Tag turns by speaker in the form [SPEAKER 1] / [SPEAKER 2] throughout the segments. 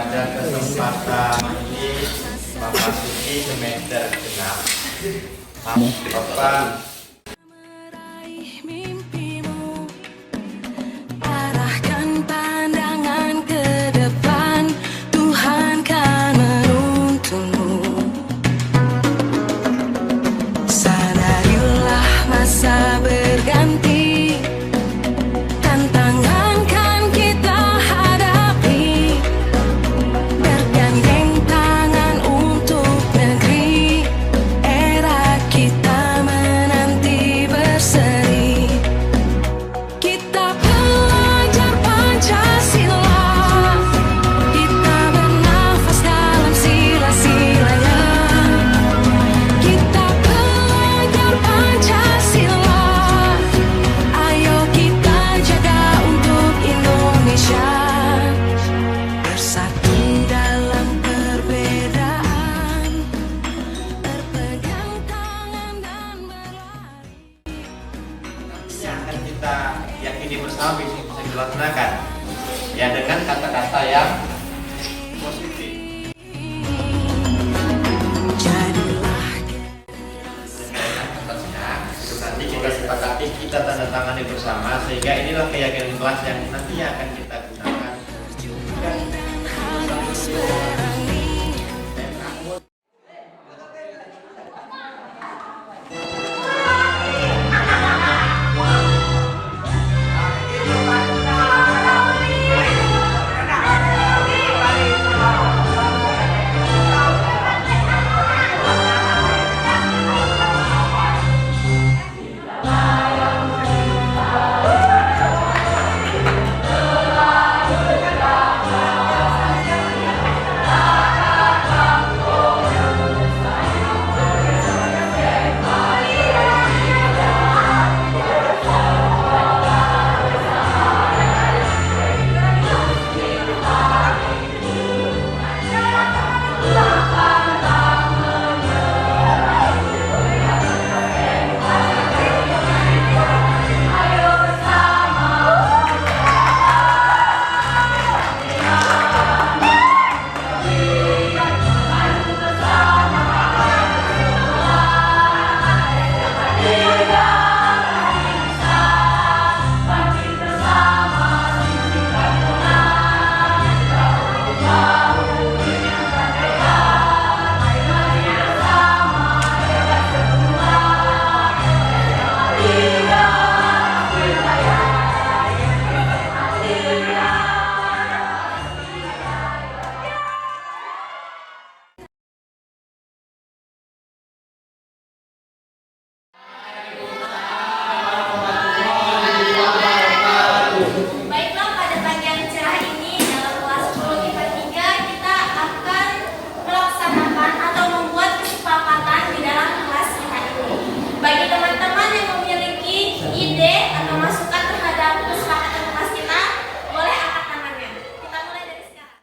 [SPEAKER 1] pada kesempatan ini memasuki semester genap. Bapak
[SPEAKER 2] arahkan pandangan ke depan, Tuhan kan menuntunmu. Sadarilah masa berganti, tantangan kan kita hadapi, bergandeng tangan untuk negeri, era kita menanti berseri. Kita pelajar Pancasila, kita bernafas dalam sila-silanya. Kita pelajar Pancasila, ayo kita jaga untuk Indonesia. Bersatu dalam perbedaan, berpegang tangan dan berlari.
[SPEAKER 1] yang akan kita yakini bersama bisa dilaksanakan ya dengan kata-kata yang positif.
[SPEAKER 2] Jadilah
[SPEAKER 1] Dengan atasnya itu nanti kita sepakati, kita tanda tangani bersama sehingga inilah keyakinan kelas yang nantinya akan kita gunakan.
[SPEAKER 2] harus berani.
[SPEAKER 3] Baiklah, pada pagi yang cerah ini dalam kelas 10 IPA 3 kita akan melaksanakan atau membuat kesepakatan di dalam kelas kita ini. Bagi teman-teman yang memiliki ide atau masukan terhadap kesepakatan kelas kita, boleh angkat tangannya. Kita mulai dari sekarang.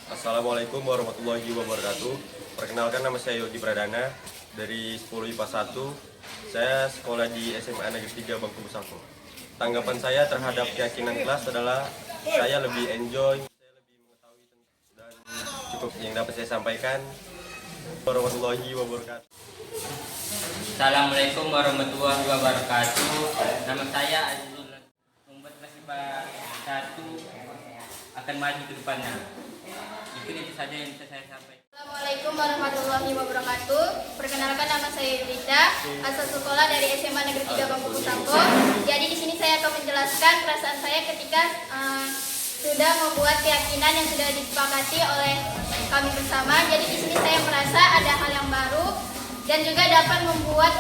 [SPEAKER 4] Assalamualaikum warahmatullahi wabarakatuh. Perkenalkan, nama saya Yogi Pradana dari 10 IPA 1. Saya sekolah di SMA Negeri 3 Bangku Busako. Tanggapan saya terhadap keyakinan kelas adalah saya lebih enjoy, saya lebih mengetahui dan cukup yang dapat saya sampaikan. Warahmatullahi wabarakatuh.
[SPEAKER 5] Assalamualaikum warahmatullahi wabarakatuh. Nama saya Azizul. Membuat kelas IPA 1 akan maju ke depannya. Itu saja yang bisa saya sampaikan.
[SPEAKER 3] Assalamualaikum warahmatullahi wabarakatuh. Perkenalkan, nama saya Yulita, asal sekolah dari SMA Negeri 3 Bangku Busako. Jadi di sini saya akan menjelaskan perasaan saya ketika sudah membuat keyakinan yang sudah disepakati oleh kami bersama. Jadi di sini saya merasa ada hal yang baru dan juga dapat membuat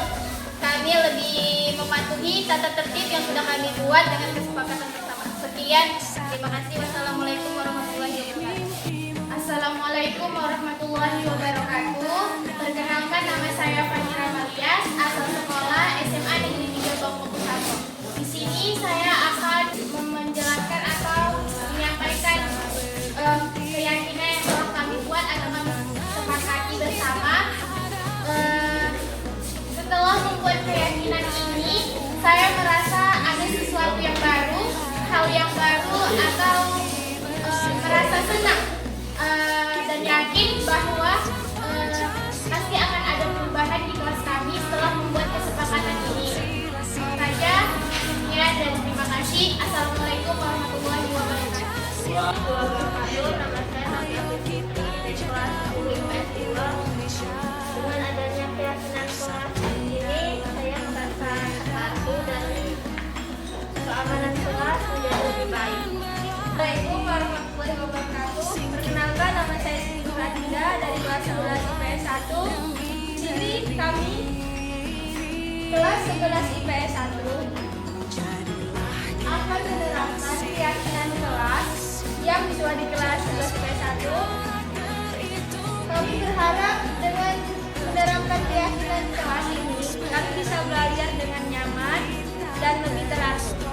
[SPEAKER 3] kami lebih mematuhi tata tertib yang sudah kami buat dengan kesepakatan bersama. Sekian, terima kasih. Wassalamualaikum warahmatullahi wabarakatuh. Assalamualaikum warahmatullahi wabarakatuh. Perkenalkan, nama saya Fahira Malias, asal sekolah SMA Negeri 3 Bangku Pusako. Di sini saya akan menjelaskan atau menyampaikan keyakinan yang telah kami buat atau kami sepakati bersama. Setelah membuat keyakinan ini, saya merasa ada sesuatu yang baru, hal yang baru, atau merasa senang dan yakin bahwa pasti akan ada perubahan di kelas kami setelah membuat kesepakatan ini. Saja, sekian dan terima kasih. Assalamualaikum warahmatullahi wabarakatuh. Nama saya Hafia Fitri dari kelas 10 IPS 2. Dengan adanya keyakinan kelas ini, saya merasa satu dari keamanan kelas menjadi lebih baik. Assalamualaikum warahmatullahi wabarakatuh. Perkenalkan, nama saya Siti Radinda dari kelas 11 IPS 1. Jadi kami kelas 11 IPS 1 akan menerapkan keyakinan kelas yang sesuai di kelas 11 IPS 1. Kami berharap dengan menerapkan keyakinan kelas ini, kami bisa belajar dengan nyaman dan lebih teratur.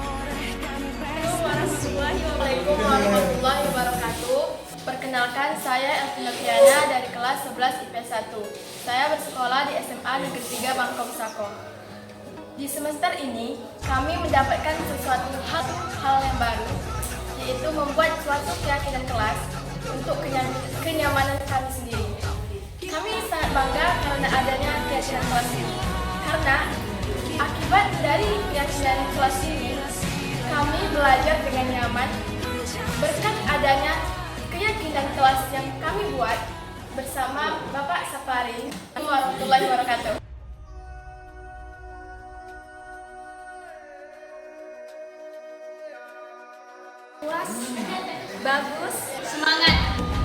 [SPEAKER 3] Assalamualaikum warahmatullahi wabarakatuh. Perkenalkan, saya Elvina Fiana dari kelas 11 IPS 1. Saya bersekolah di SMA Negeri 3 Bangku Pusako. Di semester ini, kami mendapatkan sesuatu hal yang baru, yaitu membuat suatu keyakinan kelas untuk kenyamanan kami sendiri. Kami sangat bangga karena adanya keyakinan kelas ini. Karena akibat dari keyakinan kelas ini, kami belajar dengan nyaman berkat adanya keyakinan kelas yang kami buat bersama Bapak Sapari. Warahmatullahi wabarakatuh. Puas, bagus, semangat,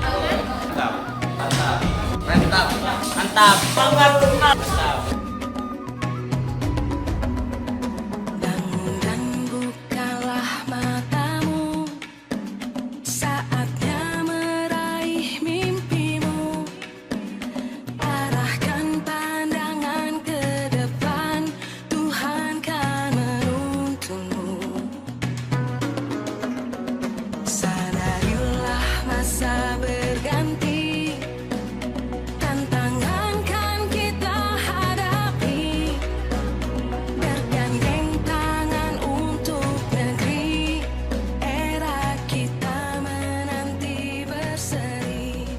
[SPEAKER 1] Mantap. Mantap. Mantap.
[SPEAKER 5] Mantap, mantap.
[SPEAKER 2] Bangun dan bukalah matamu, saatnya meraih mimpimu. Arahkan pandangan ke depan, Tuhan kan menuntunmu. Sadarilah masa berganti, tantangan kan kita hadapi. Bergandeng tangan untuk negeri, era kita menanti berseri.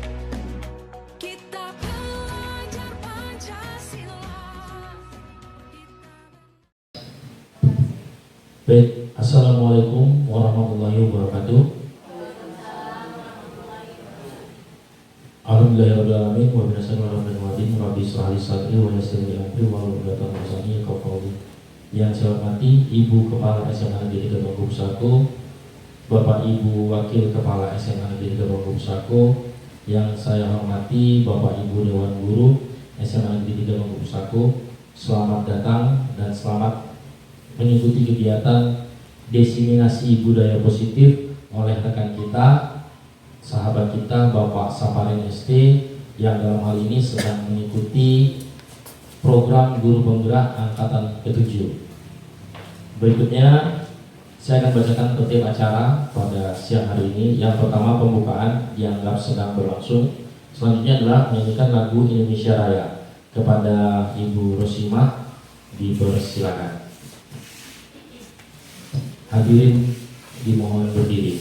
[SPEAKER 2] Kita pelajar Pancasila.
[SPEAKER 6] Baik, Assalamualaikum warahmatullahi wabarakatuh. Alhamdulillahirrahmanirrahim. Wa binasani wa rahmatin Rabbi shrah li sadri wa yassir li amri wa hlul 'uqdatam min lisani yafqahu qawli. Yang saya hormati Ibu Kepala SMA Negeri 3 Bangku Pusako, Bapak Ibu Wakil Kepala SMA Negeri 3 Bangku Pusako, yang saya hormati Bapak Ibu Dewan Guru SMA Negeri 3 Bangku Pusako, selamat datang dan selamat mengikuti kegiatan diseminasi budaya positif oleh rekan kita, sahabat kita Bapak Saparin ST, yang dalam hal ini sedang mengikuti program Guru Penggerak Angkatan ke-7. Berikutnya saya akan bacakan tertib acara pada siang hari ini. Yang pertama, pembukaan dianggap sedang berlangsung. Selanjutnya adalah menyanyikan lagu Indonesia Raya. Kepada Ibu Rosimah dipersilakan. Hadirin dimohon berdiri.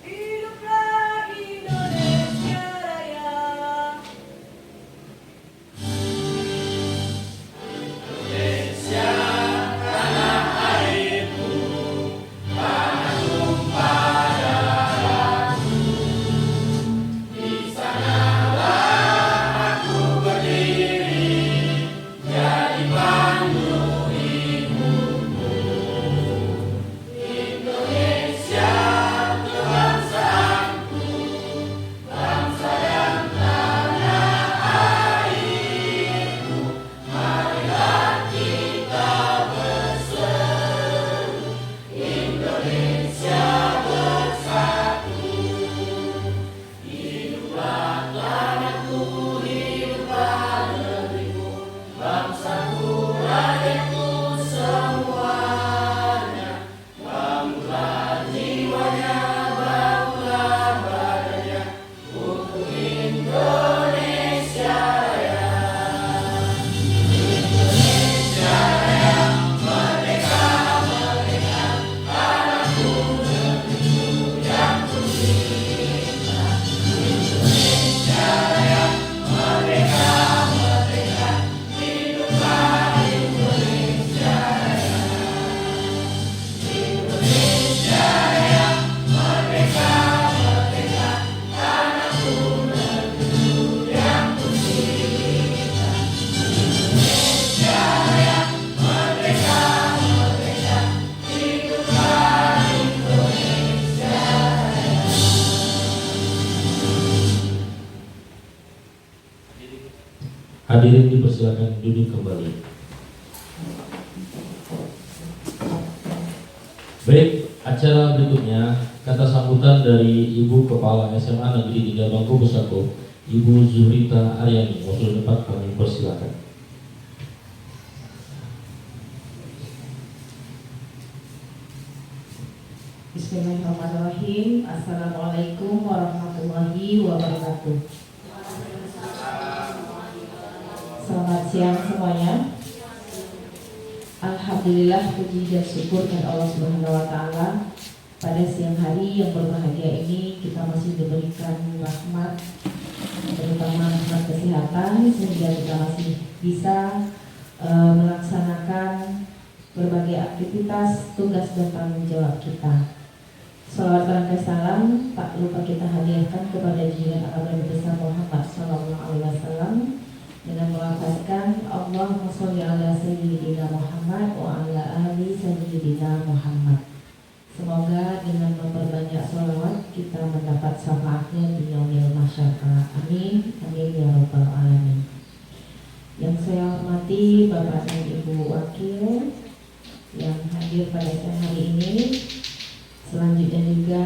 [SPEAKER 2] Hiduplah Indonesia Raya.
[SPEAKER 1] Di sanalah aku berdiri.
[SPEAKER 6] Hadirin dipersilakan duduk kembali. Baik, acara berikutnya kata sambutan dari Ibu Kepala SMA Negeri 3 Bangku Busako, Ibu Zuhrita Aryani. Waktu depan kami persilakan.
[SPEAKER 7] Bismillahirrahmanirrahim. Assalamualaikum warahmatullahi wabarakatuh. Selamat siang semuanya. Alhamdulillah, puji dan syukur kepada Allah Subhanahu wa taala. Pada siang hari yang berbahagia ini kita masih diberikan rahmat, terutama rahmat kesehatan, sehingga kita masih bisa melaksanakan berbagai aktivitas, tugas dan tanggung jawab kita. Salawat berangkai salam tak lupa kita hadirkan kepada junjungan agama besar Muhammad Sallallahu Alaihi Wasallam dengan melafazkan Allahumma sholli ala sayyidina Muhammad wa ala ali sayyidina Muhammad. Semoga dengan memperbanyak sholawat kita mendapat syafaatnya di yaumil mahsyar. Amin, amin ya rabbal alamin. Yang saya hormati Bapak dan Ibu Wakil yang hadir pada siang hari ini. Selanjutnya juga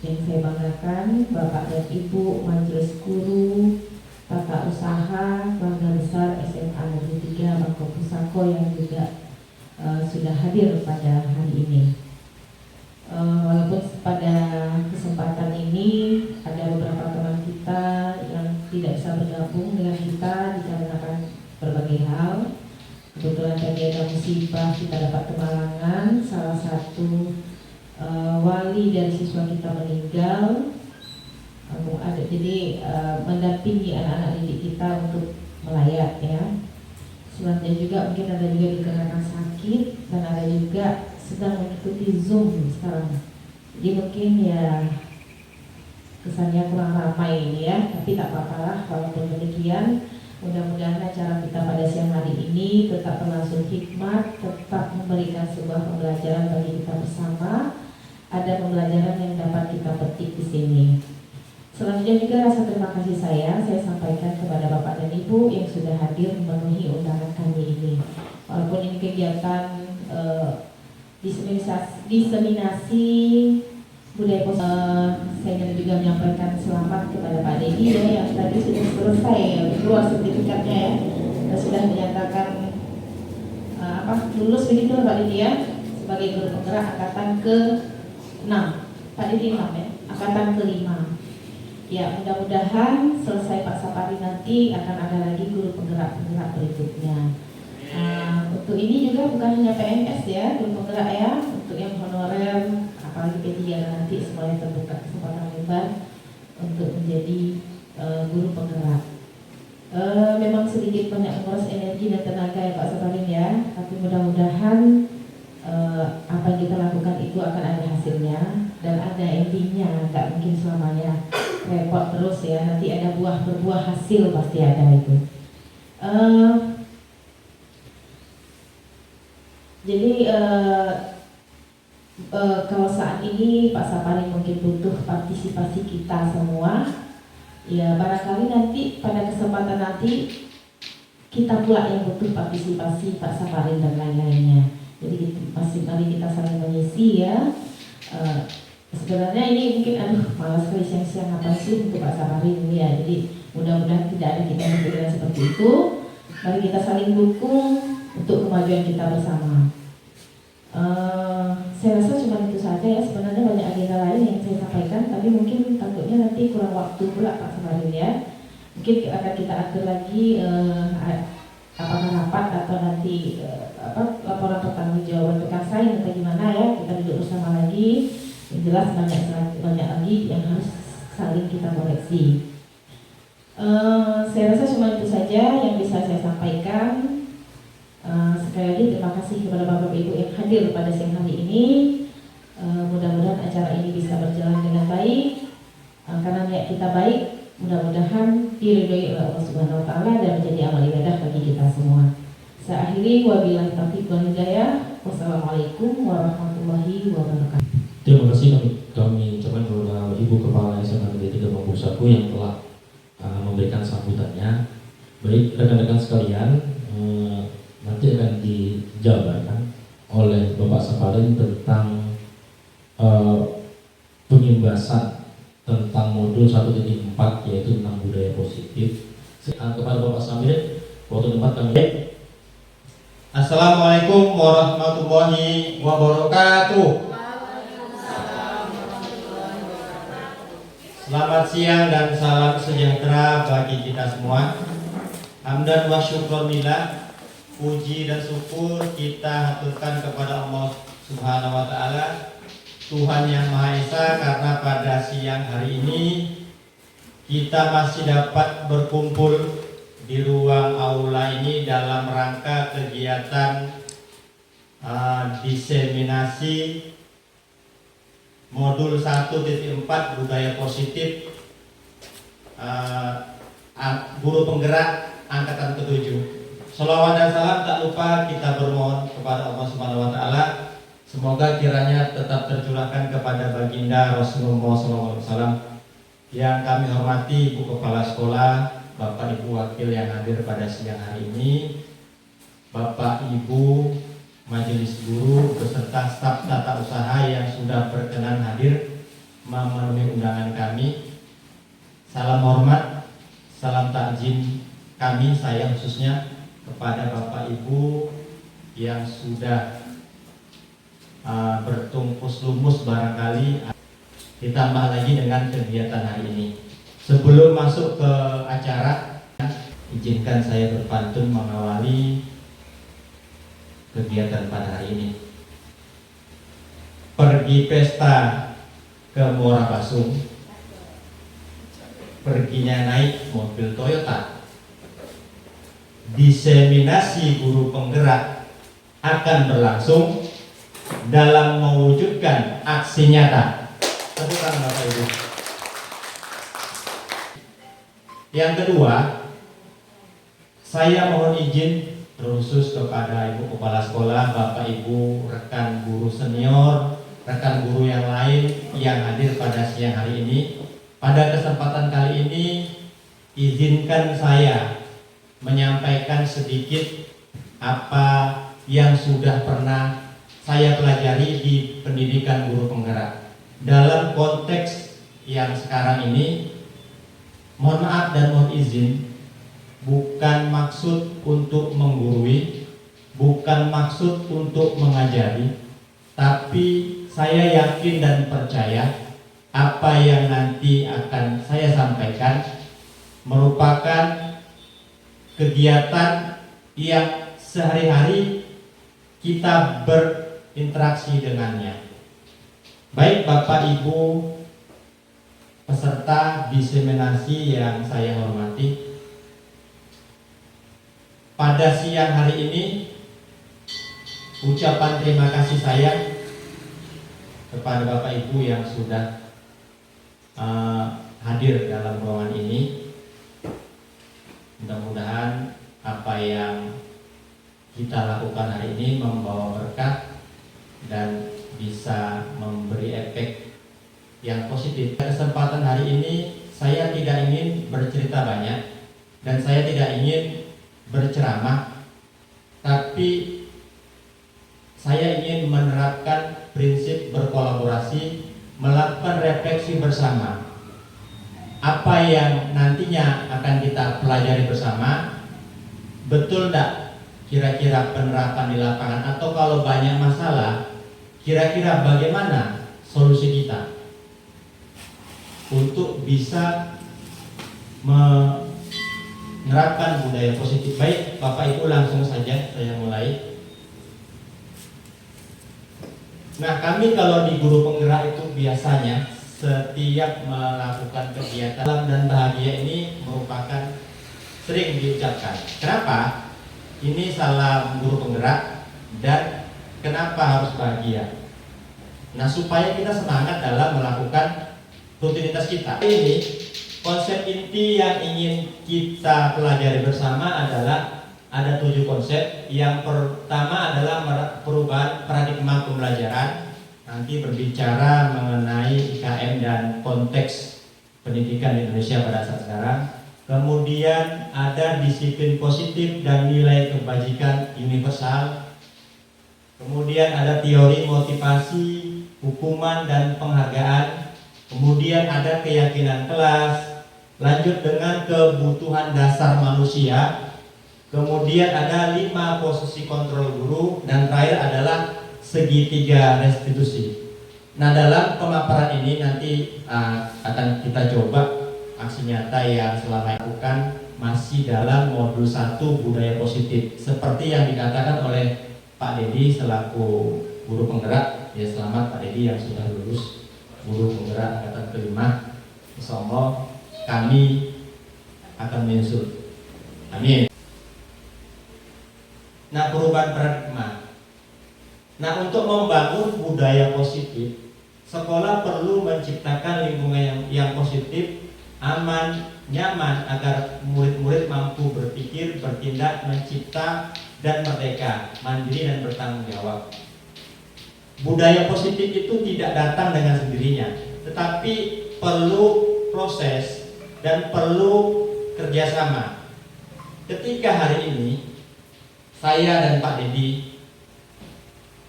[SPEAKER 7] yang saya banggakan Bapak dan Ibu Majelis Guru Tata Usaha Keluarga Besar SMA Negeri 3 Bangku Busako yang juga sudah hadir pada hari ini. Walaupun pada kesempatan ini ada beberapa teman kita yang tidak bisa bergabung dengan kita dikarenakan berbagai hal. Kebetulan tadi ada musibah, kita dapat kemalangan. Salah satu wali dari siswa kita meninggal. Jadi mendampingi anak-anak didik kita untuk melayat ya. Selanjutnya juga mungkin ada juga dikarenakan sakit dan ada juga sedang mengikuti Zoom sekarang. Jadi mungkin ya kesannya kurang ramai ini ya, tapi tak apa-apa lah. Walaupun demikian, mudah-mudahan acara kita pada siang hari ini tetap berlangsung hikmat, tetap memberikan sebuah pembelajaran bagi kita bersama. Ada pembelajaran yang dapat kita petik di sini. Selanjutnya juga rasa terima kasih saya sampaikan kepada Bapak dan Ibu yang sudah hadir memenuhi undangan kami ini. Walaupun ini kegiatan diseminasi budaya saya ingin juga menyampaikan selamat kepada Pak Dedi ya, yang tadi sudah selesai keluar sertifikatnya ya, dan sudah menyatakan lulus begitu Pak Dedi ya, sebagai guru penggerak angkatan ke-6. Pak Dedi 6 ya, angkatan ke-5. Ya, mudah-mudahan selesai Pak Sapari nanti akan ada lagi guru penggerak-penggerak berikutnya. Untuk ini juga bukan hanya PNS ya, guru penggerak ya, untuk yang honorer, apalagi P3 nanti semuanya terbuka kesempatan lebar untuk menjadi guru penggerak. Memang sedikit banyak menguras energi dan tenaga ya Pak Sapari ya, tapi mudah-mudahan apa yang kita lakukan itu akan ada hasilnya dan ada endingnya, nggak mungkin selamanya repot terus ya, nanti ada berbuah hasil pasti ada itu. Jadi kalau saat ini Pak Sapari mungkin butuh partisipasi kita semua ya, barangkali nanti pada kesempatan nanti kita pula yang butuh partisipasi Pak Sapari dan lain-lainnya. Jadi mari kita saling mengisi ya. Sebenarnya ini mungkin malas sekali siang-siang apa sih untuk Pak Sapari ini ya. Jadi mudah-mudahan tidak ada kita yang berpikiran seperti itu. Mari kita saling dukung untuk kemajuan kita bersama. Saya rasa cuma itu saja ya. Sebenarnya banyak agenda lain yang saya sampaikan, tapi mungkin takutnya nanti kurang waktu pula Pak Sapari ya. Mungkin akan kita atur lagi apakah rapat atau nanti laporan pertanggungjawaban rekan saya atau gimana ya, kita duduk bersama lagi. Yang jelas banyak lagi yang harus saling kita koreksi. Saya rasa cuma itu saja yang bisa saya sampaikan. Sekali lagi terima kasih kepada Bapak Ibu yang hadir pada siang hari ini. Mudah-mudahan acara ini bisa berjalan dengan baik, karena niat kita baik. Mudah-mudahan diridhoi oleh Allah Subhanahu wa taala dan menjadi amal ibadah bagi kita semua. Saya akhiri, wabillahi taufiq wal hidayah. Wassalamualaikum warahmatullahi wabarakatuh.
[SPEAKER 6] Terima kasih kami ucapkan kepada Ibu Kepala SMA Negeri 3 Bangku Busako yang telah memberikan sambutannya. sekalian, nanti akan dijabarkan oleh Bapak Saparin tentang pengimbasan tentang modul 1.4 yaitu tentang budaya positif. Kepada Bapak Samir, waktu tempat kami.
[SPEAKER 1] Assalamualaikum warahmatullahi wabarakatuh. Selamat siang dan salam sejahtera bagi kita semua. Hamdan wa syukronillah, puji dan syukur kita haturkan kepada Allah Subhanahu wa taala, Tuhan yang Maha Esa, karena pada siang hari ini kita masih dapat berkumpul di ruang aula ini dalam rangka kegiatan diseminasi modul 1.4 budaya positif guru penggerak angkatan ke-7. Shalawat dan salam tak lupa kita bermohon kepada Allah Subhanahu wa taala, semoga kiranya tetap tercurahkan kepada baginda Rasulullah SAW. Yang kami hormati Ibu Kepala Sekolah, Bapak Ibu Wakil yang hadir pada siang hari ini, Bapak Ibu Majelis Guru beserta staf tata usaha yang sudah berkenan hadir memenuhi undangan kami. Salam hormat, salam takzim kami, saya khususnya kepada Bapak Ibu yang sudah bertungkus lumus barangkali, ditambah lagi dengan kegiatan hari ini. Sebelum masuk ke acara, izinkan saya berpantun mengawali kegiatan pada hari ini. Pergi pesta ke Muara Basung, perginya naik mobil Toyota. Diseminasi guru penggerak akan berlangsung dalam mewujudkan aksi nyata. Tepuk tangan Bapak Ibu. Yang kedua, saya mohon izin khusus kepada Ibu Kepala Sekolah, Bapak Ibu, rekan guru senior, rekan guru yang lain yang hadir pada siang hari ini. Pada kesempatan kali ini, izinkan saya menyampaikan sedikit apa yang sudah pernah saya pelajari di pendidikan guru penggerak. Dalam konteks yang sekarang ini, mohon maaf dan mohon izin, bukan maksud untuk menggurui, bukan maksud untuk mengajari, tapi saya yakin dan percaya apa yang nanti akan saya sampaikan merupakan kegiatan yang sehari-hari kita berinteraksi dengannya. Baik Bapak Ibu peserta diseminasi yang saya hormati, pada siang hari ini ucapan terima kasih saya kepada Bapak Ibu yang sudah hadir dalam ruangan ini. Mudah-mudahan apa yang kita lakukan hari ini membawa berkah dan bisa memberi efek yang positif. Kesempatan hari ini saya tidak ingin bercerita banyak dan saya tidak ingin berceramah, tapi saya ingin menerapkan prinsip berkolaborasi, melakukan refleksi bersama. Apa yang nantinya akan kita pelajari bersama, betul tidak kira-kira penerapan di lapangan, atau kalau banyak masalah, kira-kira bagaimana solusi kita untuk bisa menerapkan budaya positif. Baik Bapak Ibu, langsung saja saya mulai. Nah, kami kalau di guru penggerak itu biasanya setiap melakukan kegiatan dan bahagia ini merupakan sering diucapkan. Kenapa? Ini salam guru penggerak dan kenapa harus bahagia? Nah, supaya kita semangat dalam melakukan rutinitas kita. Ini konsep inti yang ingin kita pelajari bersama adalah ada 7 konsep. Yang pertama adalah perubahan paradigma pembelajaran. Nanti berbicara mengenai IKM dan konteks pendidikan di Indonesia pada saat sekarang. kemudian ada disiplin positif dan nilai kebajikan universal, kemudian ada teori motivasi, hukuman dan penghargaan, kemudian ada keyakinan kelas, lanjut dengan kebutuhan dasar manusia, kemudian ada 5 posisi kontrol guru, dan terakhir adalah segitiga restitusi. Nah, dalam pemaparan ini nanti akan kita coba aksi nyata yang selama lakukan masih dalam modul 1 budaya positif, seperti yang dikatakan oleh Pak Dedi selaku guru penggerak. Ya, selamat Pak Dedi yang sudah lulus guru penggerak angkatan kelima. Insyaallah kami akan menyusul. Amin. Nah, perubahan paradigma. Nah, untuk membangun budaya positif, sekolah perlu menciptakan lingkungan yang positif, aman, nyaman agar murid-murid mampu berpikir, bertindak, mencipta, dan merdeka, mandiri dan bertanggung jawab. Budaya positif itu tidak datang dengan sendirinya, tetapi perlu proses dan perlu kerjasama. Ketika hari ini saya dan Pak Dedi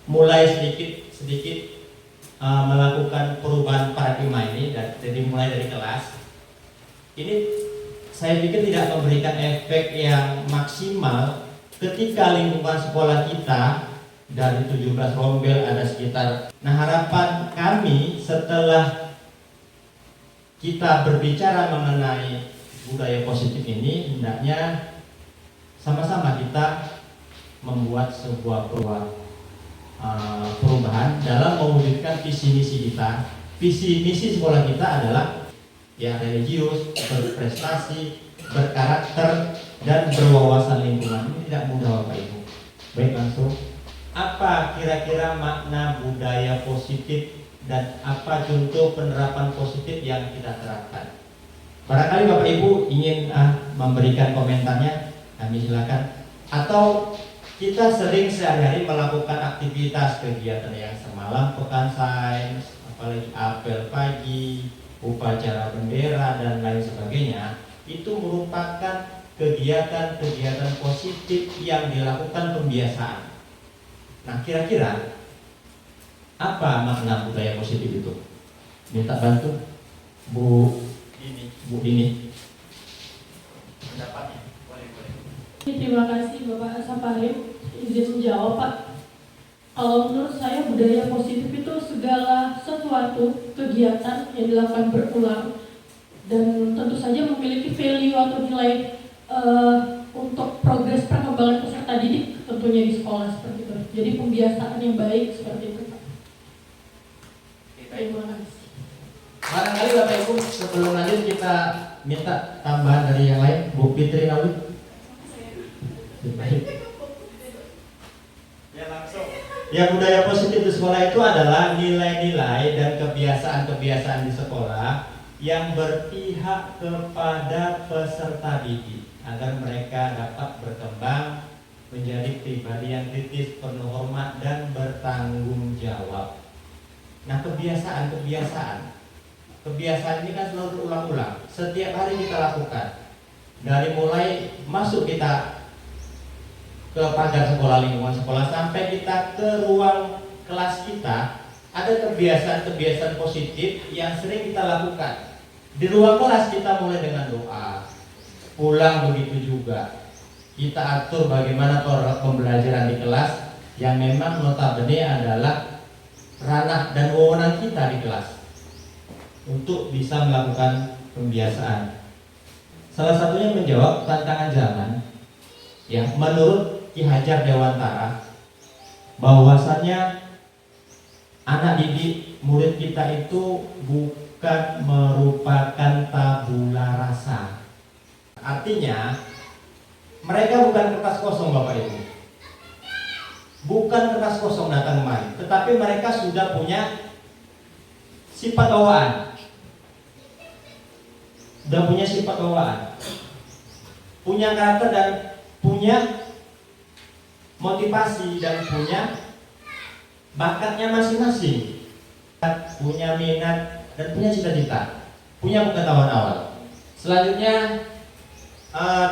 [SPEAKER 1] mulai sedikit melakukan perubahan paradigma ini, dan jadi mulai dari kelas ini, saya pikir tidak memberikan efek yang maksimal ketika lingkungan sekolah kita dari 17 rombel ada sekitar. Nah, harapan kami setelah kita berbicara mengenai budaya positif ini, hendaknya sama-sama kita membuat sebuah perubahan dalam mewujudkan visi misi kita. Visi misi sekolah kita adalah ya religius, berprestasi, berkarakter, dan berwawasan lingkungan. Ini tidak mudah Bapak Ibu. Baik, langsung. Apa kira-kira makna budaya positif dan apa contoh penerapan positif yang kita terapkan? Barangkali Bapak Ibu ingin memberikan komentarnya, kami silakan. Atau kita sering sehari-hari melakukan aktivitas kegiatan yang semalam pekan sains, apalagi apel pagi, upacara bendera dan lain sebagainya, itu merupakan kegiatan-kegiatan positif yang dilakukan pembiasaan. Nah, kira-kira apa makna budaya positif itu? Minta bantu Bu Dini. Pendapatnya, boleh.
[SPEAKER 8] Terima kasih Bapak Saparim, izin menjawab Pak. Kalau menurut saya budaya positif itu segala sesuatu kegiatan yang dilakukan berulang dan tentu saja memiliki value atau nilai untuk progres perkembangan peserta didik tentunya di sekolah seperti itu. Jadi pembiasaan yang baik seperti itu Pak. Terima kasih.
[SPEAKER 1] Barangkali Bapak Ibu sebelum lanjut kita minta tambahan dari yang lain. Bu Fitri Nawi. Ya, langsung. Ya, budaya positif di sekolah itu adalah nilai-nilai dan kebiasaan-kebiasaan di sekolah yang berpihak kepada peserta didik agar mereka dapat berkembang menjadi pribadi yang kritis, penuh hormat, dan bertanggung jawab. Nah, kebiasaan ini kan selalu berulang-ulang. Setiap hari kita lakukan. Dari mulai masuk kita ke pagar sekolah, lingkungan sekolah, sampai kita ke ruang kelas kita, ada kebiasaan-kebiasaan positif yang sering kita lakukan. Di ruang kelas kita mulai dengan doa, pulang begitu juga. Kita atur bagaimana pembelajaran di kelas yang memang notabene adalah ranah dan wewenang kita di kelas untuk bisa melakukan pembiasaan. Salah satunya menjawab tantangan zaman. Ya, menurut Ki Hajar Dewantara, bahwasannya anak didik murid kita itu bukan merupakan tabula rasa. Artinya mereka bukan kertas kosong Bapak Ibu. Bukan kertas kosong datang kemari, tetapi mereka sudah punya sifat bawaan. Sudah punya sifat bawaan. Punya karakter dan punya motivasi dan punya bakatnya masing-masing, punya minat dan punya cita-cita, punya pengetahuan awal. Selanjutnya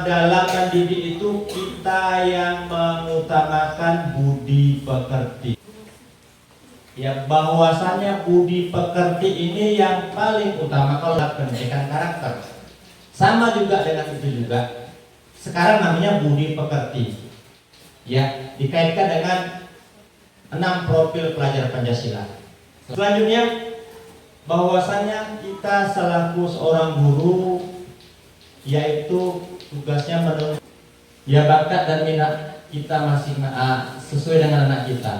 [SPEAKER 1] dalam mendidik itu kita yang mengutamakan budi pekerti. Ya, bahwasannya budi pekerti ini yang paling utama kalau pendidikan karakter. Sama juga dengan itu juga. Sekarang namanya budi pekerti. Ya, dikaitkan dengan 6 profil pelajar Pancasila. Selanjutnya, bahwasannya kita selaku seorang guru yaitu tugasnya menuntut ya bakat dan minat kita masing sesuai dengan anak kita.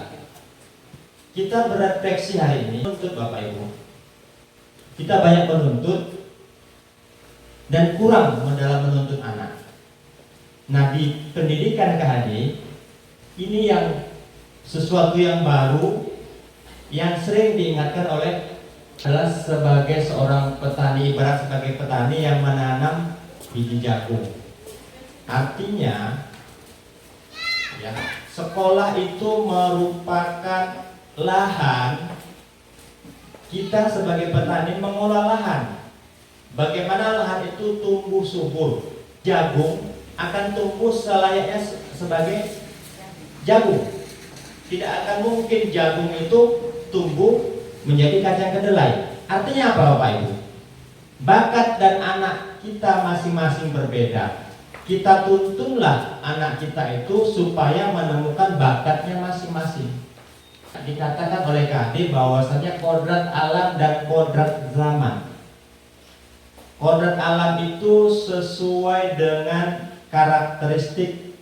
[SPEAKER 1] Kita berefleksi hari ini untuk Bapak Ibu. Kita banyak menuntut dan kurang dalam menuntut anak. Nah, di pendidikan KHD ini yang sesuatu yang baru yang sering diingatkan oleh adalah sebagai seorang petani, ibarat sebagai petani yang menanam biji jagung. Artinya ya, sekolah itu merupakan lahan kita sebagai petani mengolah lahan. Bagaimana lahan itu tumbuh subur. Jagung akan tumbuh selayaknya sebagai jagung. Tidak akan mungkin jagung itu tumbuh menjadi kacang kedelai. Artinya apa Bapak Ibu? Bakat dan anak kita masing-masing berbeda. Kita tuntunlah anak kita itu supaya menemukan bakatnya masing-masing. Dikatakan oleh KHD bahwasanya kodrat alam dan kodrat zaman. Kodrat alam itu sesuai dengan karakteristik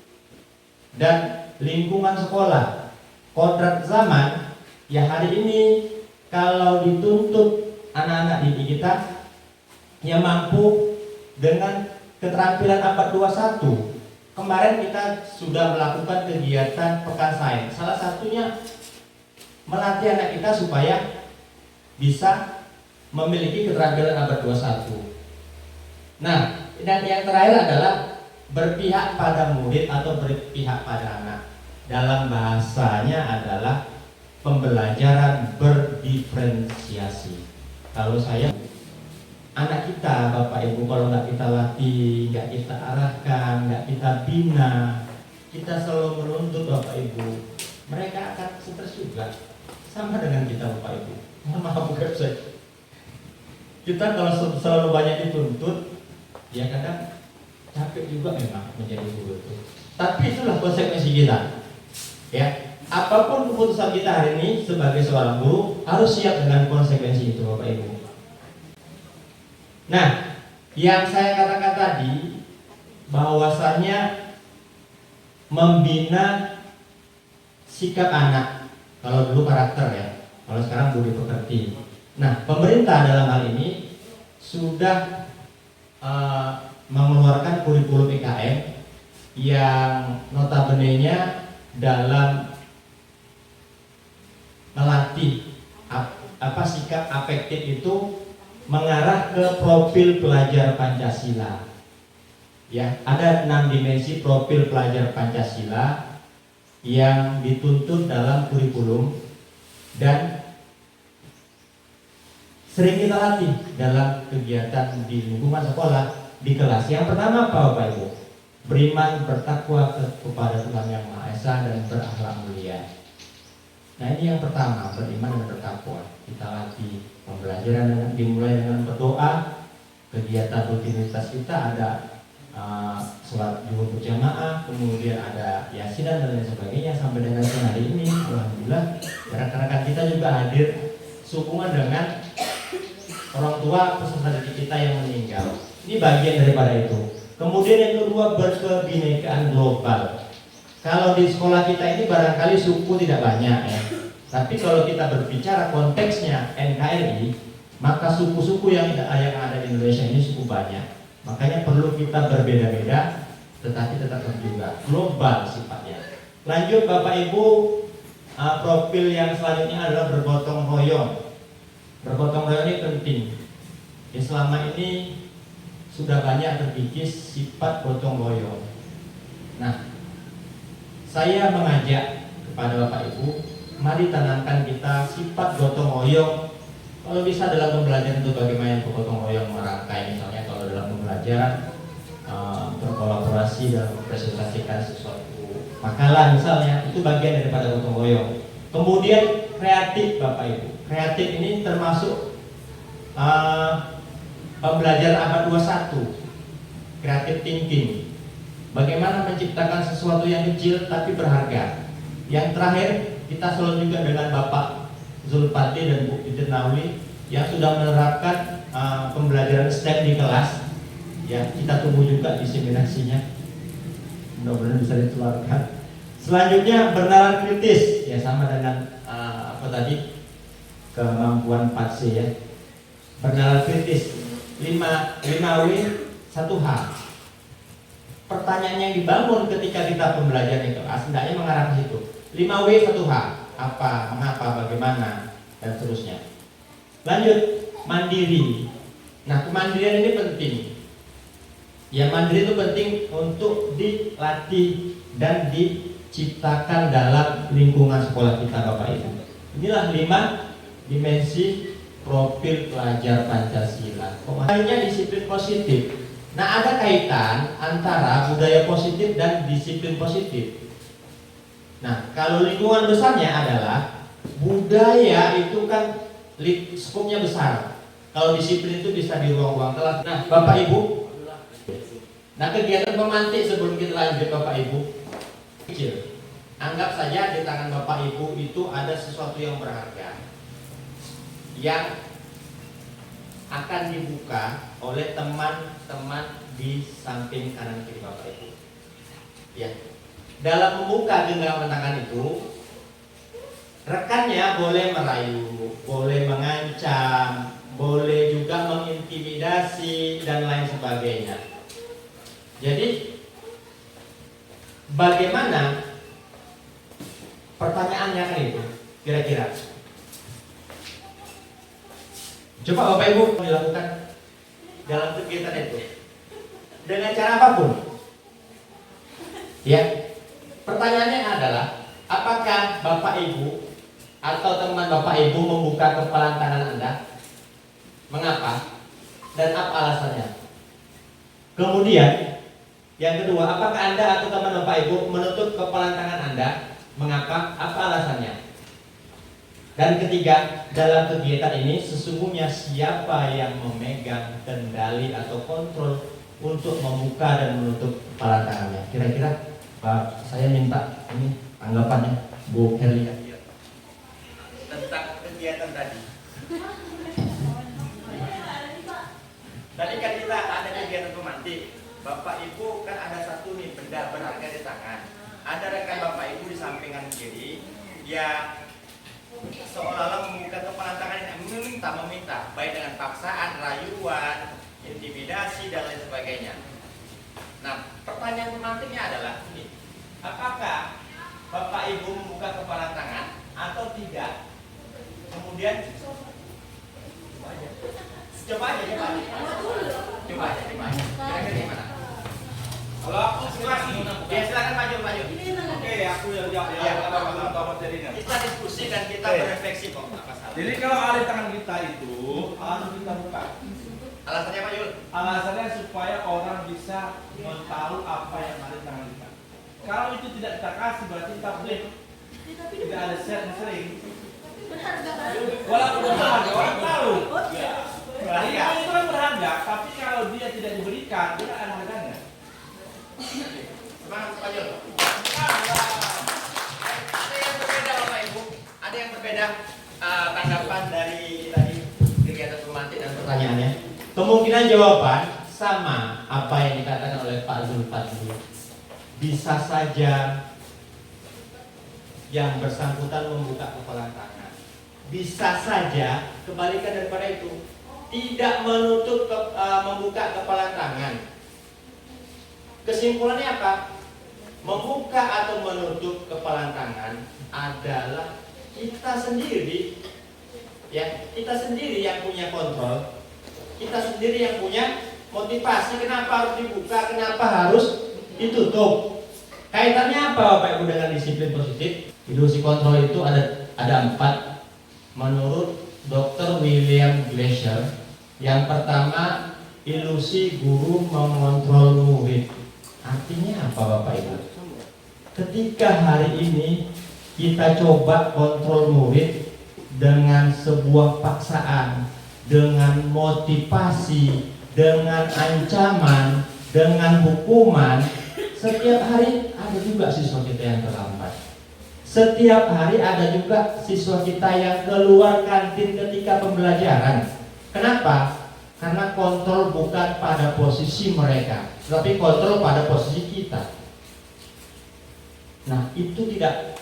[SPEAKER 1] dan lingkungan sekolah. Kodrat zaman ya hari ini kalau dituntut anak-anak didik kita yang mampu dengan keterampilan abad 21. Kemarin kita sudah melakukan kegiatan pekan sains. Salah satunya melatih anak kita supaya bisa memiliki keterampilan abad 21. Nah, dan yang terakhir adalah berpihak pada murid atau berpihak pada anak. Dalam bahasanya adalah pembelajaran berdiferensiasi. Kalau saya anak kita, Bapak Ibu, kalau nggak kita latih, nggak kita arahkan, nggak kita bina, kita selalu menuntut Bapak Ibu, mereka akan stres juga. Sama dengan kita Bapak Ibu. Maaf bukan saya. Kita kalau selalu banyak dituntut, ya kadang capek juga memang menjadi guru itu. Tapi itulah konsekuensi kita. Ya, apapun keputusan kita hari ini sebagai seorang guru harus siap dengan konsekuensi itu Bapak Ibu. Nah, yang saya katakan tadi bahwasannya membina sikap anak. Kalau dulu karakter ya, kalau sekarang budi pekerti. Nah, pemerintah dalam hal ini sudah mengeluarkan kurikulum IKN yang notabene-nya dalam melatih sikap afektif itu mengarah ke profil pelajar Pancasila. Ya, ada 6 dimensi profil pelajar Pancasila yang dituntut dalam kurikulum dan sering kita latih dalam kegiatan di lingkungan sekolah di kelas. Yang pertama apa Bapak Ibu? Beriman, bertakwa kepada Tuhan Yang Maha Esa dan berakhlak mulia. Nah, ini yang pertama, beriman dan bertakwa. Kita latih pembelajaran dimulai dengan berdoa. Kegiatan rutinitas kita ada sholat zuhur berjamaah, kemudian ada yasinan dan lain sebagainya sampai dengan hari ini. Alhamdulillah, rekan-rekan kita juga hadir sehubungan dengan orang tua peserta didik kita yang meninggal. Ini bagian daripada itu. Kemudian yang kedua, berkebinekaan global. Kalau di sekolah kita ini barangkali suku tidak banyak ya. Tapi kalau kita berbicara konteksnya NKRI, maka suku-suku yang ada di Indonesia ini suku banyak. Makanya perlu kita berbeda-beda, tetapi tetap juga global sifatnya. Lanjut Bapak Ibu, profil yang selanjutnya adalah bergotong royong. Bergotong royong ini penting. Ya, selama ini sudah banyak terkikis sifat gotong royong. Nah, saya mengajak kepada Bapak Ibu, mari tanamkan kita sifat gotong royong. Kalau bisa dalam pembelajaran itu bagaimana gotong royong merangkai, misalnya kalau dalam pembelajaran berkolaborasi dalam mempresentasikan sesuatu makalah misalnya, itu bagian daripada gotong royong. Kemudian kreatif Bapak Ibu, kreatif ini termasuk pembelajaran abad 21, creative thinking. Bagaimana menciptakan sesuatu yang kecil tapi berharga. Yang terakhir, kita selalu juga dengan Bapak Zulpati dan Bu Titin Nawi yang sudah menerapkan pembelajaran STEM di kelas. Ya, kita tunggu juga diseminasinya. Mudah-mudahan bisa ditularkan. Selanjutnya bernalar kritis, ya sama dengan apa tadi, kemampuan 4C ya. Bernalar kritis 5W 1H. Pertanyaan yang dibangun ketika kita pembelajaran di kelas hendaknya mengarah ke situ. 5W 1H, apa, mengapa, bagaimana, dan seterusnya. Lanjut, mandiri. Nah, kemandirian ini penting. Ya, mandiri itu penting untuk dilatih dan diciptakan dalam lingkungan sekolah kita Bapak Ibu. Inilah 5 dimensi profil pelajar Pancasila. Hanya disiplin positif. Nah, ada kaitan antara budaya positif dan disiplin positif. Nah, kalau lingkungan besarnya adalah budaya itu kan skopnya besar. Kalau disiplin itu bisa di ruang-ruang kelas. Nah, Bapak Ibu, nah kegiatan pemantik sebelum kita lanjut Bapak Ibu, kecil. Anggap saja di tangan Bapak Ibu itu ada sesuatu yang berharga yang akan dibuka oleh teman-teman di samping kanan kiri Bapak Ibu. Ya. Dalam membuka genggaman tangan itu, rekannya boleh merayu, boleh mengancam, boleh juga mengintimidasi dan lain sebagainya. Jadi bagaimana pertanyaannya kan itu kira-kira? Coba Bapak Ibu dilakukan dalam kegiatan itu dengan cara apapun. Ya. Pertanyaannya adalah, apakah Bapak Ibu atau teman Bapak Ibu membuka kepalan tangan Anda? Mengapa? Dan apa alasannya? Kemudian yang kedua, apakah Anda atau teman Bapak Ibu menutup kepalan tangan Anda? Mengapa? Apa alasannya? Dan ketiga, dalam kegiatan ini sesungguhnya siapa yang memegang kendali atau kontrol untuk membuka dan menutup kepalan tangannya? Kira-kira Pak, saya minta ini tanggapannya Bu Herlia tentang kegiatan tadi. Tadi kan kita ada kegiatan pemantik. Bapak Ibu kan ada satu nih benda berharga di tangan. Ada rekan Bapak Ibu di sampingan kiri yang seolah-olah membuka kepalan tangan yang meminta, baik dengan paksaan, rayuan, intimidasi dan lain sebagainya. Nah, pertanyaan pemantiknya adalah ini, apakah Bapak Ibu membuka kepalan tangan atau tidak? Kemudian coba aja. Kira-kira gimana?
[SPEAKER 9] Kalau aku masih,
[SPEAKER 1] Ya silakan maju.
[SPEAKER 9] oke, aku yang jawab jadinya.
[SPEAKER 1] Kita diskusi dan kita berefleksi kok. Apa salah?
[SPEAKER 9] Jadi kalau ada tangan kita itu harus kita buka.
[SPEAKER 1] Alasannya Pak Yul?
[SPEAKER 9] Alasannya supaya orang bisa tahu apa yang ada di tangan kita. Kalau itu tidak kita kasih berarti kita boleh. Tidak ada sering. Walaupun berharga, orang tahu. Iya, itu kan berharga, tapi kalau dia tidak diberikan, dia ada harganya.
[SPEAKER 1] Semangat Pak Yul. Ada yang berbeda Bapak Ibu? Ada yang berbeda tanggapan dari tadi kegiatan pemantik dan pertanyaannya? Kemungkinan jawaban sama apa yang dikatakan oleh Pak Zulfadli. Bisa saja yang bersangkutan membuka kepalan tangan. Bisa saja kebalikan daripada itu, tidak menutup membuka kepalan tangan. Kesimpulannya apa? Membuka atau menutup kepalan tangan adalah kita sendiri, ya kita sendiri yang punya kontrol. Kita sendiri yang punya motivasi kenapa harus dibuka, kenapa harus ditutup. Kaitannya apa Bapak Ibu dengan disiplin positif? Ilusi kontrol itu ada 4 menurut Dr. William Glasser. Yang pertama, ilusi guru mengontrol murid. Artinya apa Bapak Ibu? Ketika hari ini kita coba kontrol murid dengan sebuah paksaan, dengan motivasi, dengan ancaman, dengan hukuman, setiap hari ada juga siswa kita yang terlambat. Setiap hari ada juga siswa kita yang keluar kantin ketika pembelajaran. Kenapa? Karena kontrol bukan pada posisi mereka, tapi kontrol pada posisi kita. Nah, itu tidak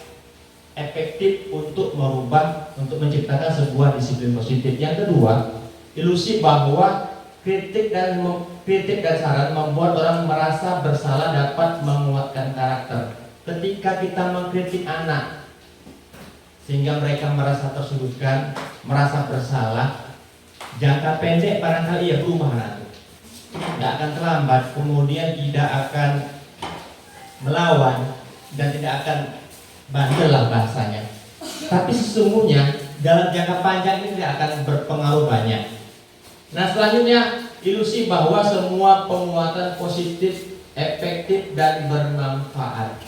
[SPEAKER 1] efektif untuk merubah, untuk menciptakan sebuah disiplin positif. Yang kedua, ilusi bahwa kritik dan saran membuat orang merasa bersalah dapat menguatkan karakter. Ketika kita mengkritik anak sehingga mereka merasa tersudutkan, merasa bersalah, jangka pendek barangkali ya berubah nanti, tidak akan terlambat, kemudian tidak akan melawan dan tidak akan bandel lah bahasanya. Tapi sesungguhnya dalam jangka panjang ini tidak akan berpengaruh banyak. Nah, selanjutnya ilusi bahwa semua penguatan positif, efektif dan bermanfaat.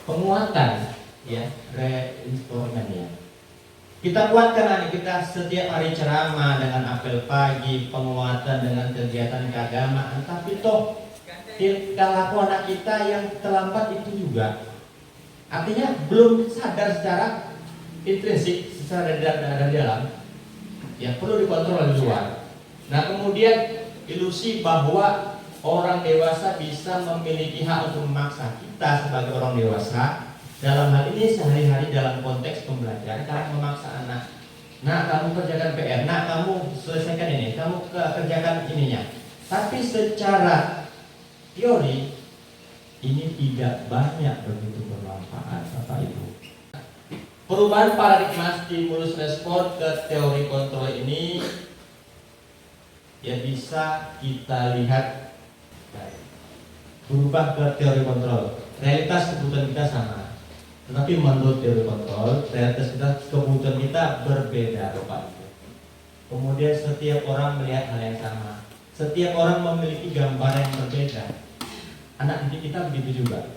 [SPEAKER 1] Penguatan, ya, reinforcement ya. Kita kuatkan anak kita setiap hari ceramah dengan apel pagi, penguatan dengan kegiatan keagamaan. Tapi toh tingkah laku anak kita yang terlambat itu juga, artinya belum sadar secara intrinsik, secara dari dalam, ya perlu dikontrol di luar. Nah, kemudian ilusi bahwa orang dewasa bisa memiliki hak untuk memaksa kita sebagai orang dewasa. Dalam hal ini sehari-hari dalam konteks pembelajaran, kamu memaksa anak. Nah, kamu kerjakan PR, nah kamu selesaikan ini, kamu kerjakan ininya. Tapi secara teori ini tidak banyak begitu bermanfaat, Bapak Ibu. Perubahan paradigma stimulus respon ke teori kontrol ini ya bisa kita lihat berubah ke teori kontrol. Realitas kebutuhan kita sama, tetapi menurut teori kontrol, realitas kebutuhan kita berbeda, Bapak Ibu. Kemudian setiap orang melihat hal yang sama, setiap orang memiliki gambar yang berbeda. Anak didik kita begitu juga.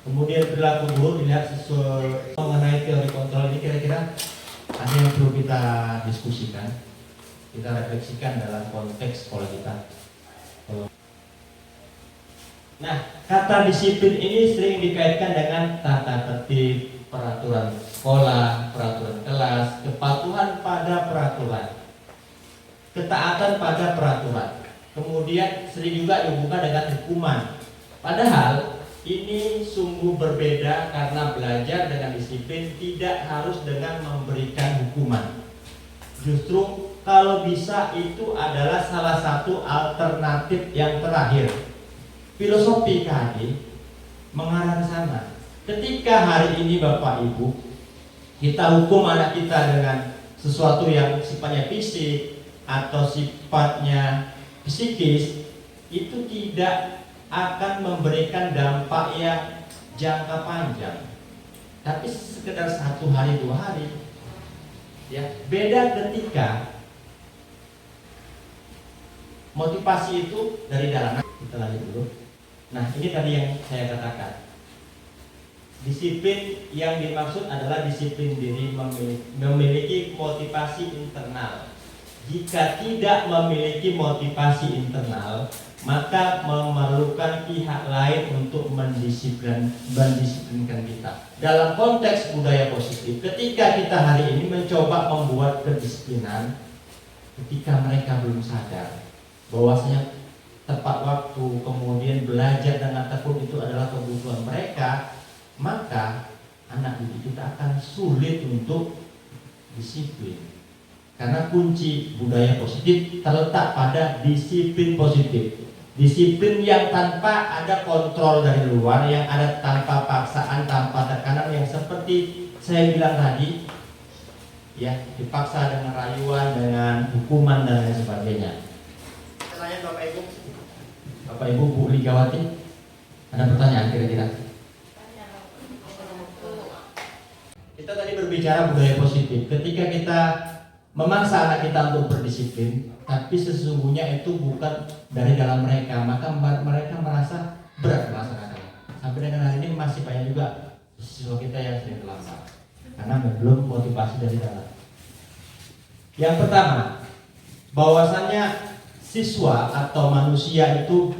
[SPEAKER 1] Kemudian perilaku guru dilihat sesuai mengenai teori kontrol ini, kira-kira ada yang perlu kita diskusikan, kita refleksikan dalam konteks sekolah kita. Nah, kata disiplin ini sering dikaitkan dengan tata tertib, peraturan sekolah, peraturan kelas, kepatuhan pada peraturan, ketaatan pada peraturan. Kemudian sering juga dihubungkan dengan hukuman. Padahal ini sungguh berbeda karena belajar dengan disiplin tidak harus dengan memberikan hukuman. Justru kalau bisa itu adalah salah satu alternatif yang terakhir. Filosofi KD mengarah ke sana. Ketika hari ini Bapak Ibu kita hukum anak kita dengan sesuatu yang sifatnya fisik atau sifatnya psikis, itu tidak akan memberikan dampak yang jangka panjang, tapi sekedar 1 hari 2 hari. Ya, beda ketika motivasi itu dari dalam. Kita lanjut dulu. Nah, ini tadi yang saya katakan. Disiplin yang dimaksud adalah disiplin diri memiliki motivasi internal. Jika tidak memiliki motivasi internal, maka memerlukan pihak lain untuk mendisiplinkan kita. Dalam konteks budaya positif, ketika kita hari ini mencoba membuat kedisiplinan, ketika mereka belum sadar bahwasanya tepat waktu, kemudian belajar dengan tekun itu adalah kebutuhan mereka, maka anak didik kita akan sulit untuk disiplin. Karena kunci budaya positif terletak pada disiplin positif. Disiplin yang tanpa ada kontrol dari luar, yang ada tanpa paksaan, tanpa tekanan, yang seperti saya bilang tadi, ya, dipaksa dengan rayuan, dengan hukuman dan lain sebagainya. Pertanyaan Bapak Ibu, Bu Ligawati, ada pertanyaan kira-kira? Kita tadi berbicara budaya positif. Ketika kita memaksa anak kita untuk berdisiplin, tapi sesungguhnya itu bukan dari dalam mereka, maka mereka merasa berat melaksanakannya. Sampai dengan hari ini masih banyak juga siswa kita yang sering terlambat karena belum motivasi dari dalam. Yang pertama, bahwasannya siswa atau manusia itu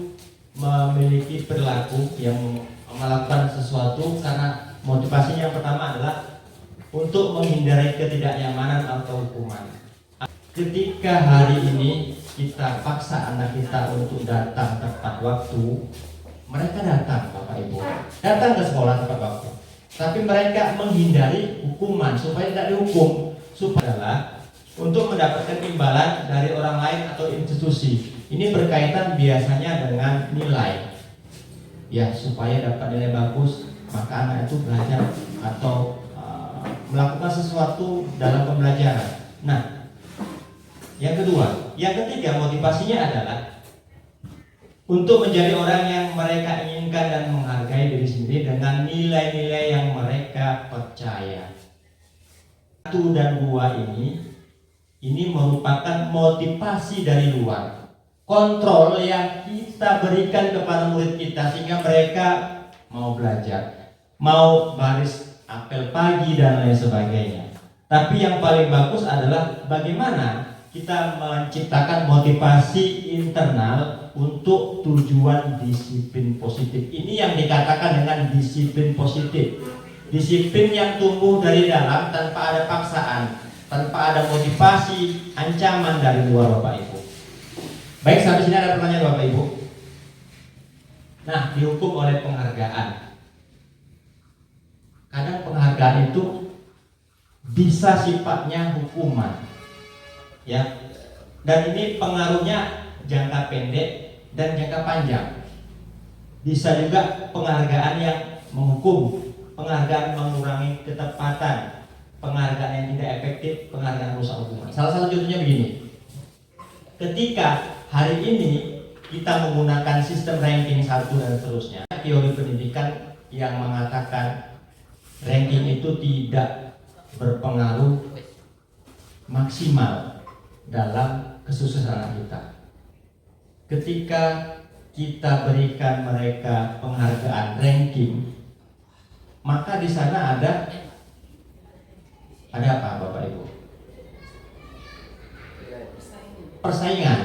[SPEAKER 1] memiliki perilaku yang melakukan sesuatu karena motivasinya yang pertama adalah untuk menghindari ketidaknyamanan atau hukuman. Ketika hari ini kita paksa anak kita untuk datang tepat waktu, mereka datang, Bapak Ibu, datang ke sekolah tepat waktu, tapi mereka menghindari hukuman supaya tidak dihukum, supaya untuk mendapatkan imbalan dari orang lain atau institusi. Ini berkaitan biasanya dengan nilai, ya, supaya dapat nilai bagus, maka anak itu belajar atau melakukan sesuatu dalam pembelajaran. Nah, yang ketiga motivasinya adalah untuk menjadi orang yang mereka inginkan dan menghargai diri sendiri dengan nilai-nilai yang mereka percaya. 1 dan 2 ini merupakan motivasi dari luar, kontrol yang kita berikan kepada murid kita sehingga mereka mau belajar, mau baris apel pagi dan lain sebagainya. Tapi yang paling bagus adalah bagaimana kita menciptakan motivasi internal untuk tujuan disiplin positif. Ini yang dikatakan dengan disiplin positif. Disiplin yang tumbuh dari dalam tanpa ada paksaan, tanpa ada motivasi, ancaman dari luar, Bapak Ibu. Baik, sampai sini ada pertanyaan Bapak Ibu. Nah, dihukum oleh penghargaan. Kadang penghargaan itu bisa sifatnya hukuman, ya. Dan ini pengaruhnya jangka pendek dan jangka panjang. Bisa juga penghargaan yang menghukum, penghargaan mengurangi ketepatan, penghargaan yang tidak efektif, penghargaan rusak hukuman. Salah satu contohnya begini. Ketika hari ini kita menggunakan sistem ranking 1 dan seterusnya, teori pendidikan yang mengatakan ranking itu tidak berpengaruh maksimal dalam kesuksesan anak kita. Ketika kita berikan mereka penghargaan ranking, maka di sana ada apa, Bapak Ibu? Persaingan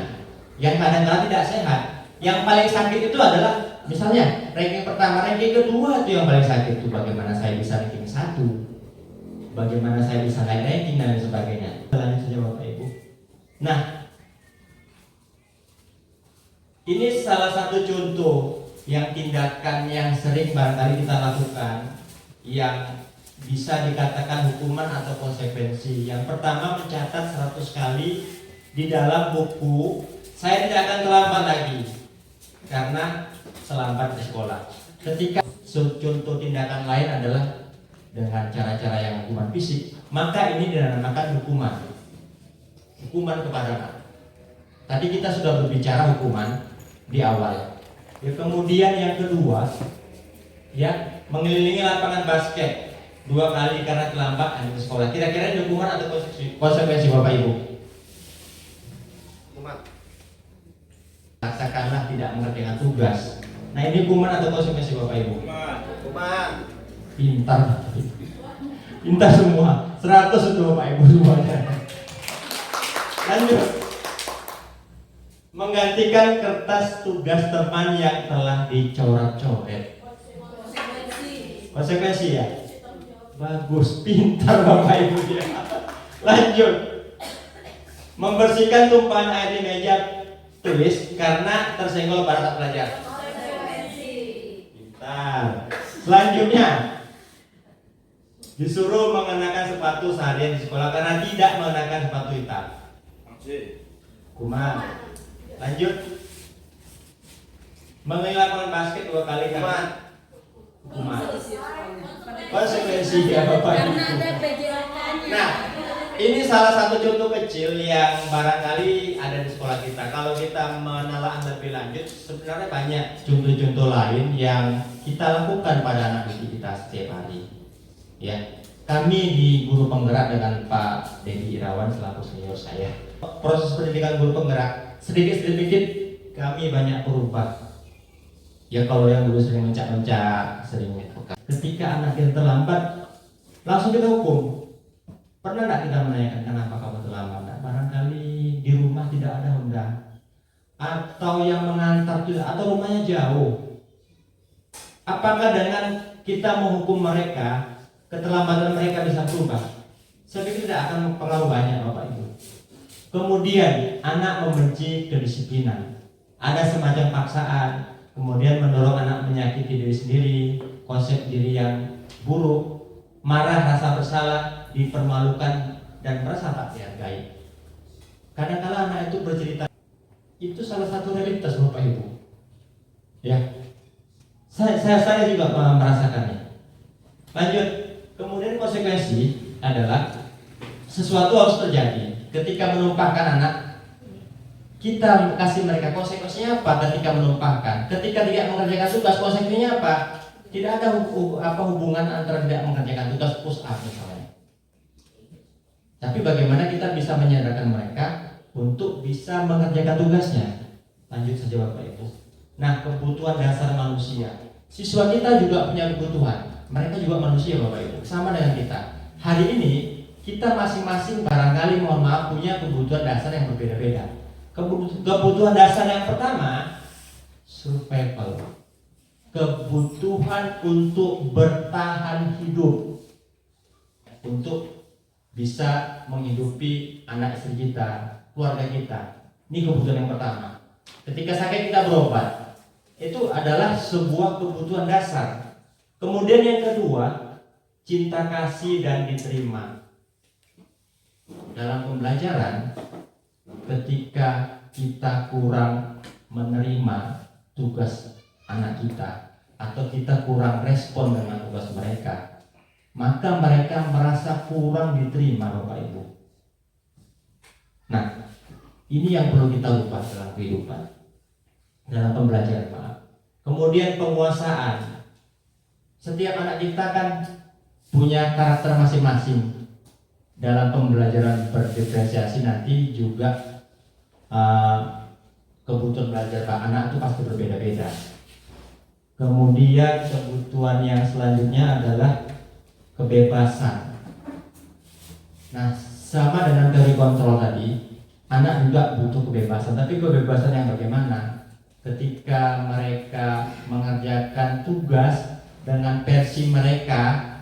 [SPEAKER 1] yang kadang-kadang tidak sehat. Yang paling sakit itu adalah misalnya ranking pertama, ranking kedua itu yang paling sakit itu. Bagaimana saya bisa ranking 1, bagaimana saya bisa naik ranking dan lain sebagainya. Lanjut saja Bapak Ibu. Nah, ini salah satu contoh yang tindakan yang sering barangkali kita lakukan yang bisa dikatakan hukuman atau konsekuensi. Yang pertama, mencatat 100 kali di dalam buku, saya tidak akan terlambat lagi karena selambat di sekolah. Ketika contoh tindakan lain adalah dengan cara-cara yang hukuman fisik, maka ini dinamakan hukuman kepada anak. Tadi kita sudah berbicara hukuman di awal. Ya, kemudian yang kedua, ya, mengelilingi lapangan basket 2 kali karena terlambat di sekolah. Kira-kira ini hukuman atau konsekuensi Bapak Ibu? Katakanlah tidak mengerjakan tugas. Nah, ini hukuman atau konsekuensi Bapak Ibu?
[SPEAKER 4] Hukuman.
[SPEAKER 1] Pintar. Pintar semua. 100 untuk Bapak Ibu semuanya. Lanjut. Menggantikan kertas tugas teman yang telah dicoret-coret. Konsekuensi ya? Bagus, pintar Bapak Ibu ya. Lanjut. Membersihkan tumpahan air di meja tulis karena tersenggol pada saat belajar. Pintar. Selanjutnya, disuruh mengenakan sepatu seharian di sekolah karena tidak mengenakan sepatu hitam. Hukuman. Lanjut. Mengelilingi lapangan basket 2 kali karena hukuman. Konsekuensi ya Bapak Ibu. Nah, ini salah satu contoh kecil yang barangkali ada di sekolah kita. Kalau kita menelaah lebih lanjut, sebenarnya banyak contoh-contoh lain yang kita lakukan pada anak didik kita setiap hari. Ya, kami di Guru Penggerak dengan Pak Dedi Irawan selaku senior saya. Proses pendidikan guru penggerak sedikit-sedikit kami banyak berubah. Ya kalau yang dulu sering mencak-mencak, sering pekat. Ketika anak kita terlambat, langsung kita hukum. Pernah tidak kita menanyakan kenapa kamu terlambat? Nah, barangkali di rumah tidak ada Honda, atau yang mengantar tidak, atau rumahnya jauh. Apakah dengan kita menghukum mereka, keterlambatan mereka bisa berubah? Saya pikir tidak akan mempengaruhi banyak Bapak Ibu. Kemudian anak membenci kedisiplinan, ada semacam paksaan, kemudian mendorong anak menyakiti diri sendiri, konsep diri yang buruk, marah, rasa bersalah, dipermalukan, dan merasa tak dihargai. Kadang-kala anak itu bercerita, itu salah satu realitas Bapak Ibu. Ya, saya juga merasakannya. Lanjut, kemudian konsekuensi adalah sesuatu harus terjadi. Ketika menumpahkan anak, kita kasih mereka konsekuensinya apa ketika menumpahkan? Ketika tidak mengerjakan tugas, konsekuensinya apa? Tidak ada hubungan antara tidak mengerjakan tugas push up misalnya. Tapi bagaimana kita bisa menyadarkan mereka untuk bisa mengerjakan tugasnya? Lanjut saja Bapak Ibu. Nah, kebutuhan dasar manusia. Siswa kita juga punya kebutuhan. Mereka juga manusia Bapak Ibu, sama dengan kita. Hari ini kita masing-masing barangkali mohon maaf punya kebutuhan dasar yang berbeda-beda. Kebutuhan dasar yang pertama, survival. Kebutuhan untuk bertahan hidup, untuk bisa menghidupi anak istri kita, keluarga kita. Ini kebutuhan yang pertama. Ketika sakit kita berobat, itu adalah sebuah kebutuhan dasar. Kemudian yang kedua, cinta kasih dan diterima. Dalam pembelajaran, ketika kita kurang menerima tugas anak kita, atau kita kurang respon dengan tugas mereka, maka mereka merasa kurang diterima Bapak Ibu. Nah, ini yang perlu kita ubah dalam kehidupan, dalam pembelajaran, maaf. Kemudian penguasaan. Setiap anak kita kan punya karakter masing-masing. Dalam pembelajaran berdiferensiasi nanti juga kebutuhan belajar Pak anak itu pasti berbeda-beda. Kemudian kebutuhan yang selanjutnya adalah kebebasan. Nah, sama dengan teori kontrol tadi, anak juga butuh kebebasan. Tapi kebebasan yang bagaimana? Ketika mereka mengerjakan tugas dengan versi mereka,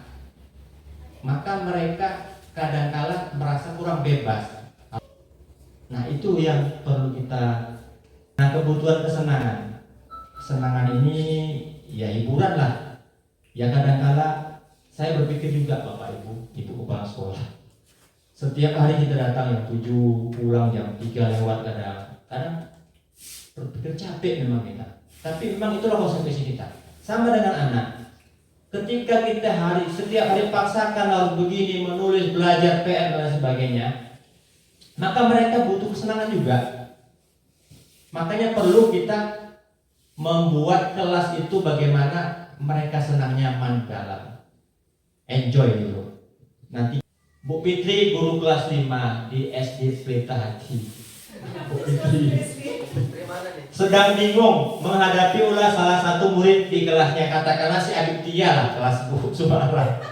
[SPEAKER 1] maka mereka kadang-kala merasa kurang bebas. Nah, itu yang perlu kita. Nah, kebutuhan kesenangan. Kesenangan ini ya hiburan lah. Ya kadang-kala saya berpikir juga Bapak Ibu, Ibu kepala sekolah. Setiap hari kita datang jam 7, pulang jam 3 lewat kadang berpikir capek memang kita. Tapi memang itulah konsekuensi kita. Sama dengan anak. Ketika kita setiap hari paksakan harus begini, menulis, belajar, PR dan sebagainya, maka mereka butuh kesenangan juga. Makanya perlu kita membuat kelas itu bagaimana mereka senang, nyaman dalam enjoy dulu. Nanti Bu Fitri guru kelas 5 di SD Pelita Hati. Bu Fitri sedang bingung menghadapi ulah salah satu murid di kelasnya, katakanlah si Aditya lah, kelas Bu Sumarah.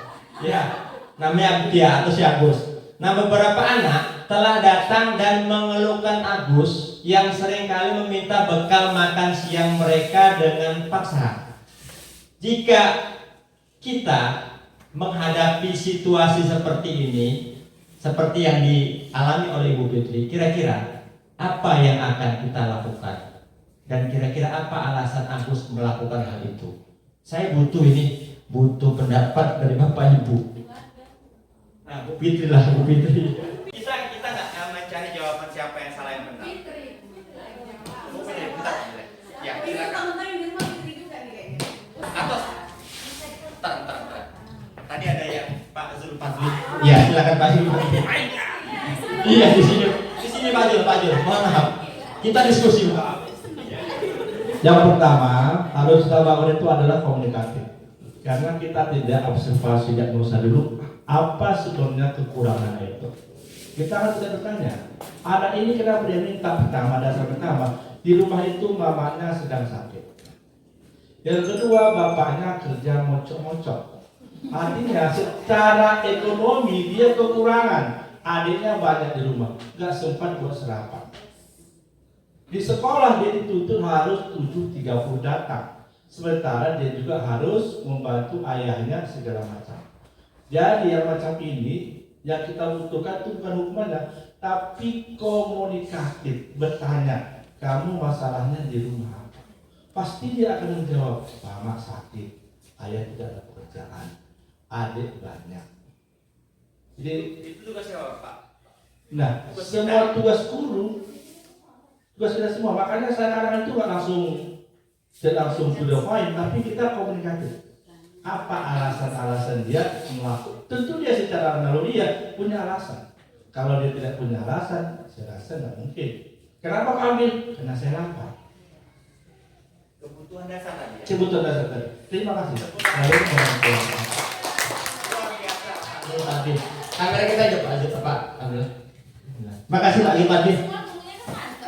[SPEAKER 1] Ya, namanya Aditya atau si Agus. Nah, beberapa anak telah datang dan mengeluhkan Agus yang seringkali meminta bekal makan siang mereka dengan paksa. Jika kita menghadapi situasi seperti ini, seperti yang dialami oleh Ibu Fitri, kira-kira apa yang akan kita lakukan? Dan kira-kira apa alasan Agus melakukan hal itu? Saya butuh pendapat dari Bapak Ibu. Nah, Bu Fitri lah, Bu Fitri. Kita nggak mencari jawaban siapa yang salah yang benar. Bu Fitri, bentar. Ya, silakan. Atau, bentar. Tadi ada yang Pak Zulfadli. Ya, silakan Pak Zulfadli. Iya, di sini Pak Zul. Mohon maaf. Kita diskusi Pak.
[SPEAKER 9] Yang pertama harus kita bangun itu adalah komunikasi. Karena kita tidak observasi diagnosa dulu apa sebenarnya kekurangan itu. Kita harus bertanya, anak ini kenapa dia minta? Pertama, dasar pertama, di rumah itu mamanya sedang sakit. Yang kedua, bapaknya kerja mocok-mocok. Artinya secara ekonomi dia kekurangan. Adiknya banyak di rumah, nggak sempat buat sarapan. Di sekolah dia dituntut harus 7.30 datang. Sementara dia juga harus membantu ayahnya segala macam. Jadi yang macam ini yang kita butuhkan itu bukan hukumannya, tapi komunikatif, bertanya, kamu masalahnya di rumah apa? Pasti dia akan menjawab, mama sakit, ayah tidak ada pekerjaan, adik banyak. Jadi
[SPEAKER 5] Itu tugas siapa, Pak?
[SPEAKER 9] nah, semua tugas guru, tugas kita semua. Makanya saya kadang itu nggak langsung to the point, tapi kita komunikatif. Apa alasan-alasan dia melakukan? Tentu dia secara naluri dia punya alasan. Kalau dia tidak punya alasan, saya rasa nggak mungkin. Kenapa kau ambil? Karena saya lapar.
[SPEAKER 5] Kebutuhan dasar tadi. Ya?
[SPEAKER 9] Kebutuhan dasar tadi. Terima kasih. Saya
[SPEAKER 1] Tadi kamera kita aja Pak. Alhamdulillah. Makasih Pak Lipati.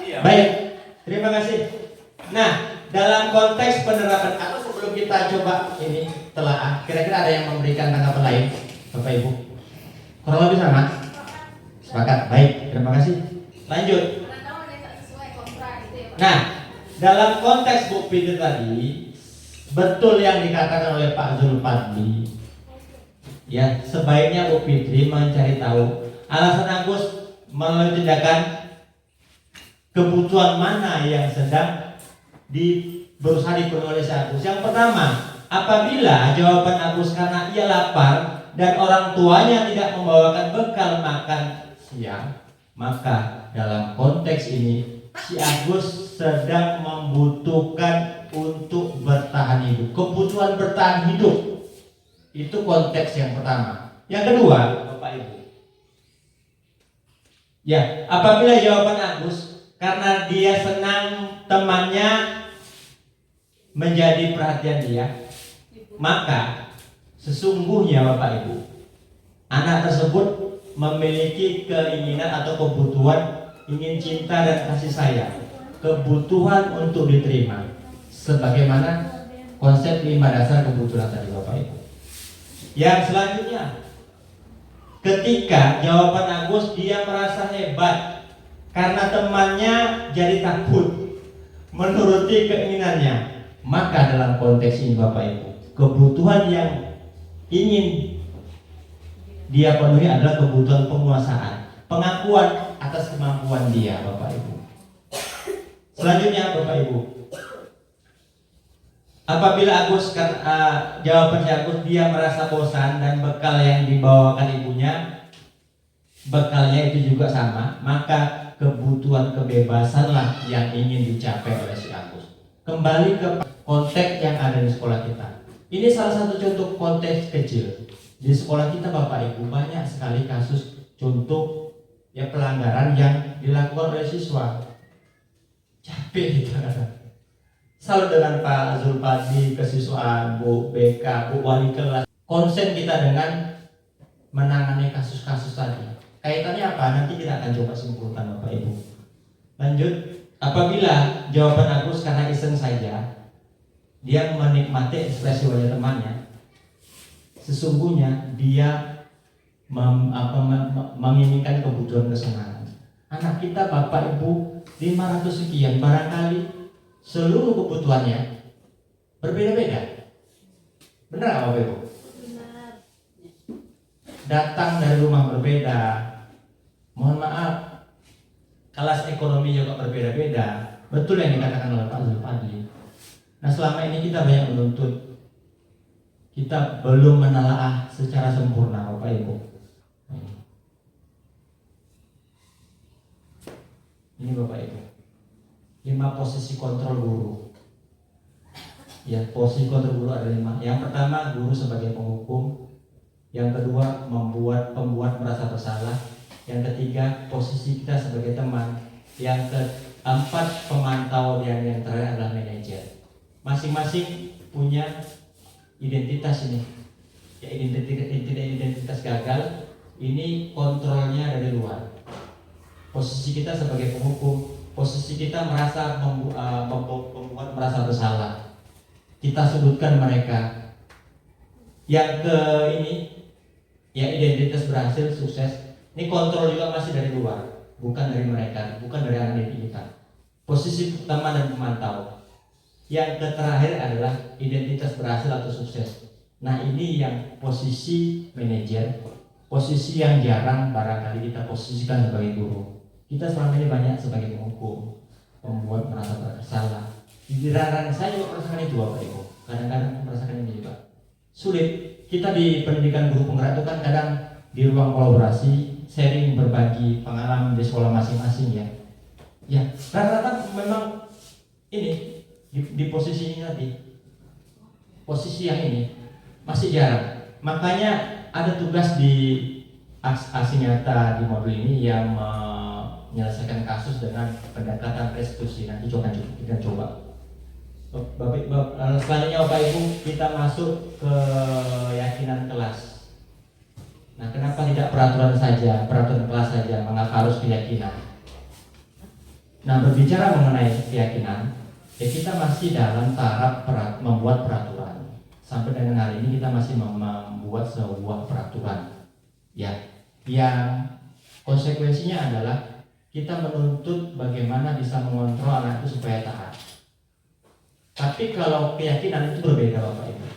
[SPEAKER 5] Iya.
[SPEAKER 1] Baik, terima kasih. Nah, dalam konteks penerapan atau sebelum kita coba ini telaah, kira-kira ada yang memberikan tanggapan lain, Bapak Ibu? Kurang lebih sama? Sepakat. Baik, terima kasih. Lanjut. Nah, dalam konteks Bu Fitri tadi, betul yang dikatakan oleh Pak Zulfadli. Ya, sebaiknya Bu Fitri mencari tahu alasan Agus melalui tindakan kebutuhan mana yang sedang berusaha dipenuhi oleh si Agus. Yang pertama, apabila jawaban Agus karena ia lapar dan orang tuanya tidak membawakan bekal makan siang, maka dalam konteks ini si Agus sedang membutuhkan untuk bertahan hidup. Kebutuhan bertahan hidup itu konteks yang pertama. Yang kedua, Bapak Ibu, ya, apabila jawaban Agus karena dia senang temannya menjadi perhatian dia, maka sesungguhnya Bapak Ibu, anak tersebut memiliki keinginan atau kebutuhan ingin cinta dan kasih sayang, kebutuhan untuk diterima, sebagaimana konsep 5 dasar kebutuhan tadi Bapak Ibu. Yang selanjutnya, ketika jawaban Agus dia merasa hebat karena temannya jadi takut menuruti keinginannya, maka dalam konteks ini Bapak Ibu, kebutuhan yang ingin dia penuhi adalah kebutuhan penguasaan, pengakuan atas kemampuan dia Bapak Ibu. Selanjutnya Bapak Ibu, apabila Agus jawaban Agus dia merasa bosan dan bekal yang dibawakan ibunya bekalnya itu juga sama, maka kebutuhan kebebasanlah yang ingin dicapai oleh si Agus. Kembali ke konteks yang ada di sekolah kita. Ini salah satu contoh konteks kecil. Di sekolah kita Bapak Ibu banyak sekali kasus contoh ya pelanggaran yang dilakukan oleh siswa. Capek gitu. Selalu dengan Pak Zulfadli, kesiswaan, Bu BK, Bu Wali kelas. Konsen kita dengan menangani kasus-kasus tadi. Kaitannya apa? Nanti kita akan coba simpulkan Bapak Ibu. Lanjut, apabila jawaban Agus karena iseng saja, dia menikmati ekspresi wajah temannya, sesungguhnya dia menginginkan kebutuhan kesenangan. Anak kita Bapak Ibu 500 sekian, barangkali seluruh kebutuhannya berbeda-beda. Benar nggak Bapak Ibu?
[SPEAKER 2] Benar.
[SPEAKER 1] Datang dari rumah berbeda. Mohon maaf, kelas ekonomi juga berbeda-beda. Betul yang dikatakan oleh Pak Zulfadli. Nah selama ini kita banyak menuntut, kita belum menelaah secara sempurna Bapak Ibu. Ini Bapak Ibu, 5 posisi kontrol guru. Ya, posisi kontrol guru ada 5. Yang pertama, guru sebagai penghukum. Yang kedua, pembuat merasa bersalah. Yang ketiga, posisi kita sebagai teman. Yang keempat, pemantau, dan yang terakhir adalah manajer. Masing-masing punya identitas ini. Ya, identitas gagal. Ini kontrolnya dari luar. Posisi kita sebagai penghukum, posisi kita merasa membuat merasa bersalah. kita sebutkan mereka. Yang ke ini, ya identitas berhasil, sukses. Ini kontrol juga masih dari luar, bukan dari mereka, bukan dari anak didik kita. Posisi pertama dan pemantau. Yang terakhir adalah identitas berhasil atau sukses. Nah ini yang posisi manajer, posisi yang jarang barangkali kita posisikan sebagai guru. Kita selama ini banyak sebagai penghukum, membuat merasa bersalah. Giliran saya juga merasakan itu Bapak Ibu. Kadang-kadang merasakan ini juga. Sulit. Kita di pendidikan guru penggerak itu kan kadang di ruang kolaborasi, sharing, berbagi pengalaman di sekolah masing-masing ya. Ya, rata-rata memang ini di posisi ini tadi, posisi yang ini masih jarang. Makanya ada tugas di aksi nyata di modul ini yang menyelesaikan kasus dengan pendekatan restitusi. Nanti kita coba. Selanjutnya Bapak Ibu, kita masuk ke keyakinan kelas. Nah, kenapa tidak peraturan saja, peraturan kelas saja, mengapa harus keyakinan? Nah, berbicara mengenai keyakinan, ya kita masih dalam taraf membuat peraturan. Sampai dengan hari ini kita masih membuat sebuah peraturan, ya, yang konsekuensinya adalah kita menuntut bagaimana bisa mengontrol anak itu supaya taat. Tapi kalau keyakinan itu berbeda Bapak Ibu.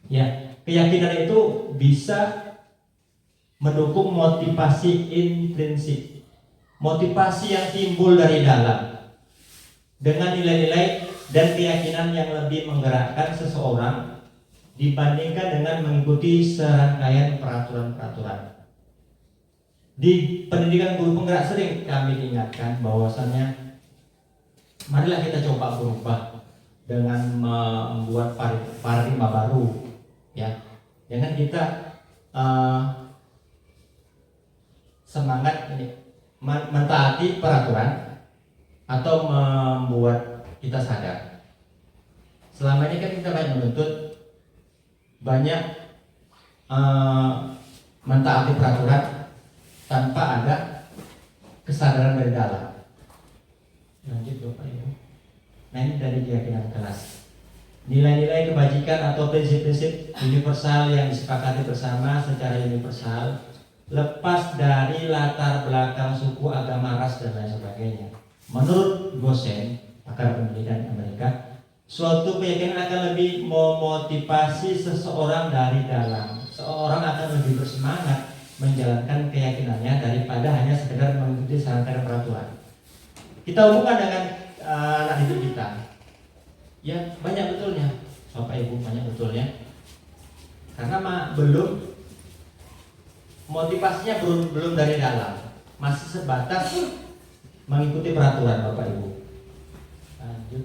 [SPEAKER 1] Ya, keyakinan itu bisa mendukung motivasi intrinsik, motivasi yang timbul dari dalam, dengan nilai-nilai dan keyakinan yang lebih menggerakkan seseorang dibandingkan dengan mengikuti serangkaian peraturan-peraturan. Di pendidikan guru penggerak sering kami ingatkan bahwasannya marilah kita coba berubah dengan membuat paradigma baru, ya. Jangan kita semangat ini mentaati peraturan atau membuat kita sadar. Selama ini kan kita banyak menuntut, banyak mentaati peraturan tanpa ada kesadaran dari dalam. Lanjut Bapak Ibu. Nah ini dari keyakinan kelas. Nilai-nilai kebajikan atau prinsip-prinsip universal yang disepakati bersama secara universal, lepas dari latar belakang suku, agama, ras dan lain sebagainya. Menurut Gosen, pakar pendidikan Amerika, suatu keyakinan akan lebih memotivasi seseorang dari dalam. Seorang akan lebih bersemangat menjalankan keyakinannya daripada hanya sekedar mengikuti serangkaian peraturan. Kita hubungkan dengan anak didik kita, ya banyak betulnya, Bapak Ibu, banyak betulnya. Karena belum motivasinya belum dari dalam, masih sebatas mengikuti peraturan Bapak Ibu. Lanjut.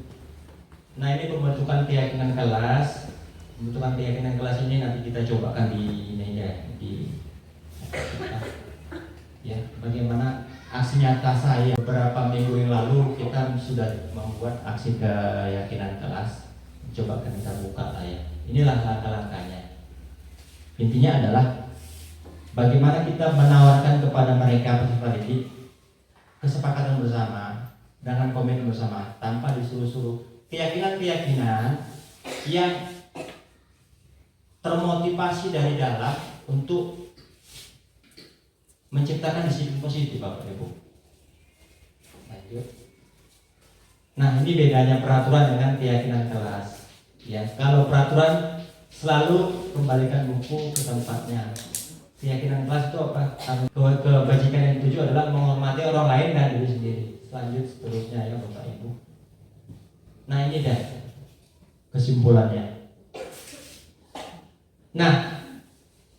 [SPEAKER 1] Nah ini pembentukan keyakinan kelas. Pembentukan keyakinan kelas ini nanti kita cobakan di ini ya, bagaimana aksi nyata saya. Beberapa minggu yang lalu kita sudah membuat aksi keyakinan kelas. Coba kita buka lah ya. Inilah langkah-langkahnya. Intinya adalah bagaimana kita menawarkan kepada mereka peserta didik kesepakatan bersama dengan komitmen bersama tanpa disuruh-suruh. Keyakinan-keyakinan yang termotivasi dari dalam untuk menciptakan disiplin positif Bapak Ibu. Lanjut. Nah ini bedanya peraturan dengan keyakinan kelas. Ya, kalau peraturan selalu kembalikan buku ke tempatnya. Keyakinan kelas itu apa? Kebajikan yang tujuh adalah menghormati orang lain dan diri sendiri. Seterusnya ya Bapak Ibu. Nah ini dah kesimpulannya. Nah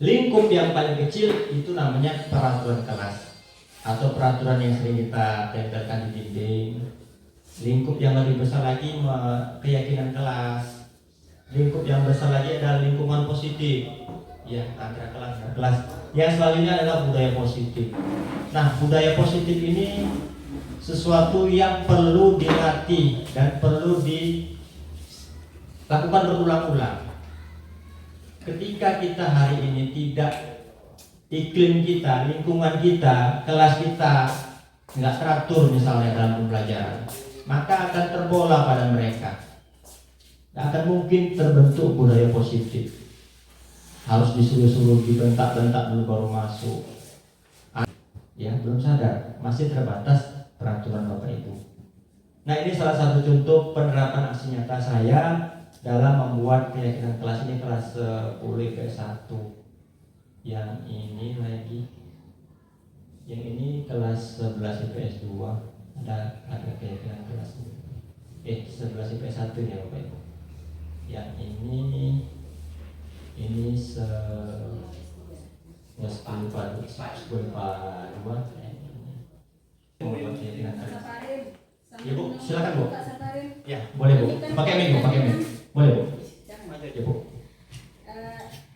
[SPEAKER 1] lingkup yang paling kecil itu namanya peraturan kelas atau peraturan yang sering kita tempelkan di dinding. Lingkup yang lebih besar lagi keyakinan kelas. Lingkup yang besar lagi adalah lingkungan positif, ya antara kelas dan kelas. Yang selanjutnya adalah budaya positif. Nah budaya positif ini sesuatu yang perlu dilatih dan perlu dilakukan berulang-ulang. Ketika kita hari ini tidak, iklim kita, lingkungan kita, kelas kita nggak teratur misalnya dalam pembelajaran, maka akan terbola pada mereka. Tidak akan mungkin terbentuk budaya positif. Harus disuruh-suruh, dibentak-bentak dulu baru masuk. Ya, belum sadar, masih terbatas peraturan Bapak Ibu. Nah, ini salah satu contoh penerapan aksi nyata saya dalam membuat keyakinan kelas ini, kelas 10 IPS 1. Yang ini lagi, yang ini kelas 11 IPS 2. Ada keyakinan kelas 11 IPS 1 ya Bapak Ibu. Yang ini 10 IPA 2. Ya Bu, silakan Bu. Ya, boleh Bu. Pakai mic Bu, pakai mic. Boleh Bu. Ya Bu.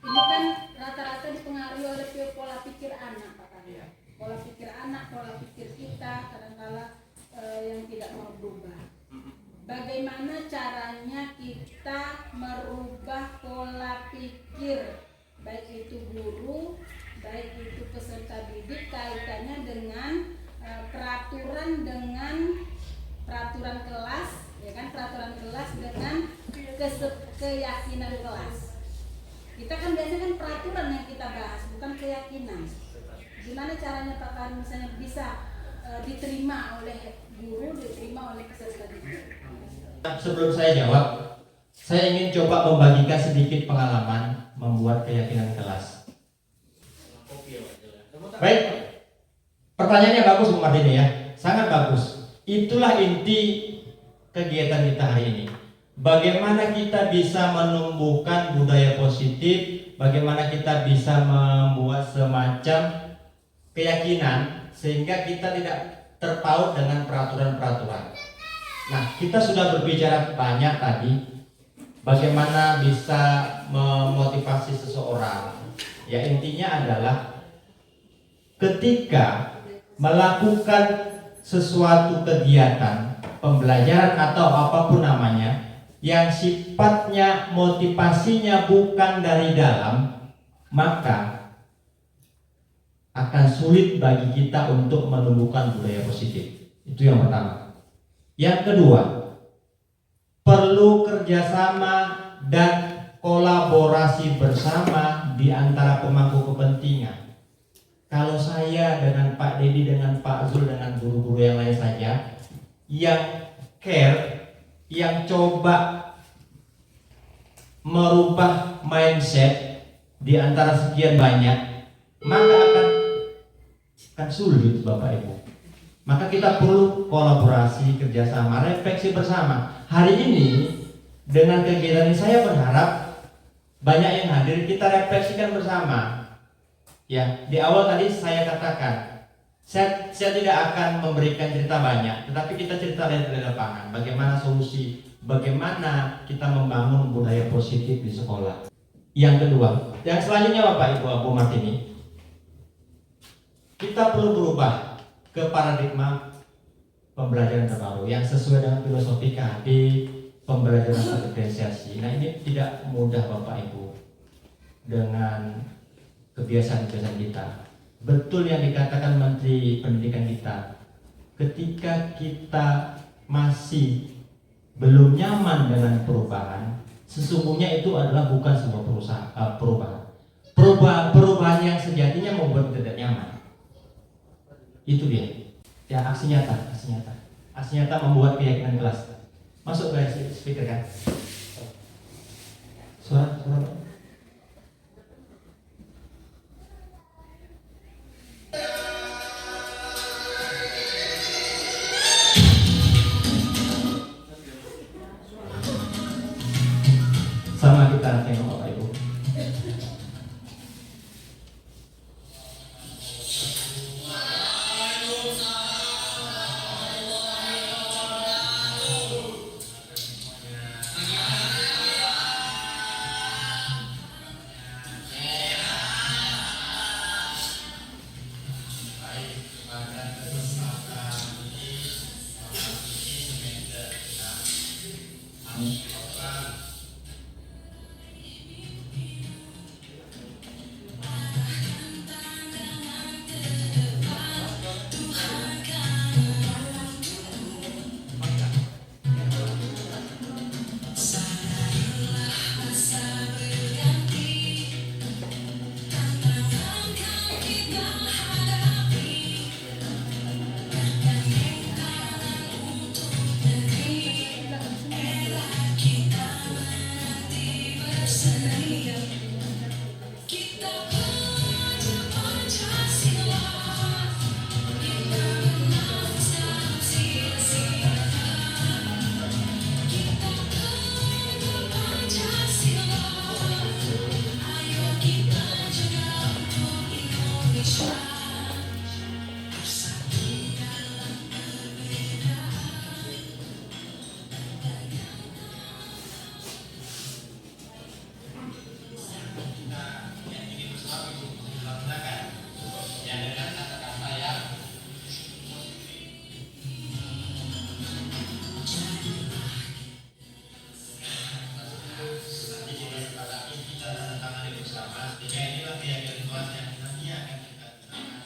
[SPEAKER 10] Ini kan rata-rata dipengaruhi oleh pola pikir anak, Pak Kang. Pola pikir anak, pola pikir kita kadang-kala yang tidak mau berubah. Bagaimana caranya kita merubah pola pikir, baik itu guru, baik itu peserta didik, kaitannya dengan peraturan kelas, ya kan, peraturan kelas dengan keyakinan kelas. Kita kan biasanya kan peraturan yang kita bahas, bukan keyakinan. Gimana caranya Pak Kang misalnya bisa diterima oleh guru, diterima oleh peserta didik?
[SPEAKER 1] Sebelum saya jawab, saya ingin coba membagikan sedikit pengalaman membuat keyakinan kelas. Baik, pertanyaannya bagus Bu Martini ya, sangat bagus. Itulah inti kegiatan kita hari ini. Bagaimana kita bisa menumbuhkan budaya positif, bagaimana kita bisa membuat semacam keyakinan sehingga kita tidak terpaut dengan peraturan-peraturan. Nah, kita sudah berbicara banyak tadi bagaimana bisa memotivasi seseorang. Ya, intinya adalah ketika melakukan sesuatu kegiatan pembelajaran atau apapun namanya yang sifatnya motivasinya bukan dari dalam, maka akan sulit bagi kita untuk menumbuhkan budaya positif. Itu yang pertama. Yang kedua, perlu kerjasama dan kolaborasi bersama di antara pemangku kepentingan. Kalau saya dengan Pak Dedi, dengan Pak Zul, dengan guru-guru yang lain saja yang care, yang coba merubah mindset di antara sekian banyak, maka akan sulit Bapak Ibu. Maka kita perlu kolaborasi, kerjasama, refleksi bersama. Hari ini dengan kegiatan ini saya berharap banyak yang hadir, kita refleksikan bersama. Ya, di awal tadi saya katakan, saya tidak akan memberikan cerita banyak, tetapi kita cerita dari lapangan. Bagaimana solusi, bagaimana kita membangun budaya positif di sekolah. Yang kedua, yang selanjutnya Bapak Ibu Bu Martini, kita perlu berubah ke paradigma pembelajaran terbaru yang sesuai dengan filosofi KHD pembelajaran diferensiasi. Nah, ini tidak mudah Bapak Ibu dengan kebiasaan-kebiasaan kita. Betul yang dikatakan Menteri Pendidikan kita, ketika kita masih belum nyaman dengan perubahan, sesungguhnya itu adalah bukan sebuah perubahan. Perubahan yang sejatinya membuat tidak nyaman. Itu dia. Ya, aksi nyata. Aksi nyata membuat keyakinan kelas. Masuk ke speaker kan? Suara. Sama kita tengok Bapak Ibu. tapi ada Tuhan yang nanti akan kita terangkan.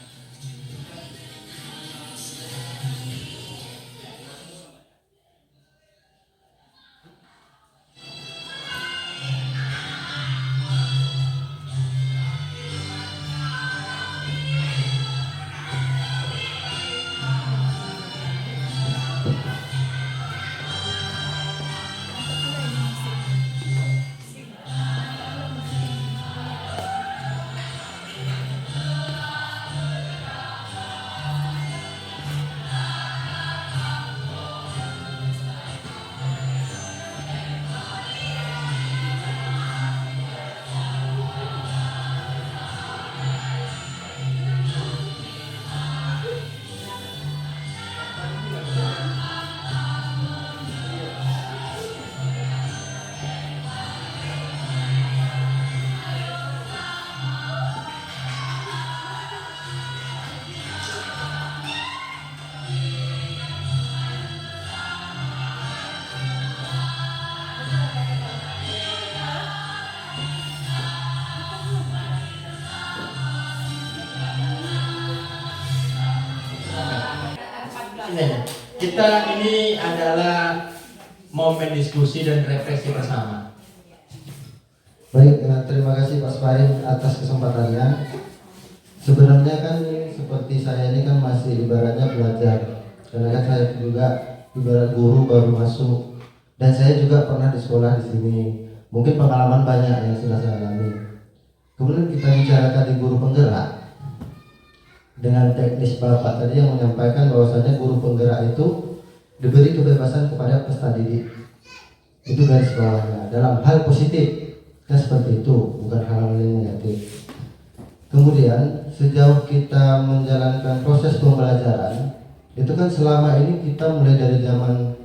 [SPEAKER 1] Kita ini adalah momen diskusi dan refleksi bersama.
[SPEAKER 11] Baik, terima kasih Pak Sparin atas kesempatannya. Sebenarnya kan seperti saya ini kan masih ibaratnya belajar, karena kan saya juga ibarat guru baru masuk, dan saya juga pernah di sekolah di sini. Mungkin pengalaman banyak yang sudah saya alami. Kemudian kita bicarakan di guru penggerak. Dengan teknis Bapak tadi yang menyampaikan bahwasanya guru penggerak itu diberi kebebasan kepada peserta didik. Itu garis bawahnya. Dalam hal positif kan seperti itu, bukan hal yang negatif. Kemudian sejauh kita menjalankan proses pembelajaran, itu kan selama ini kita mulai dari zaman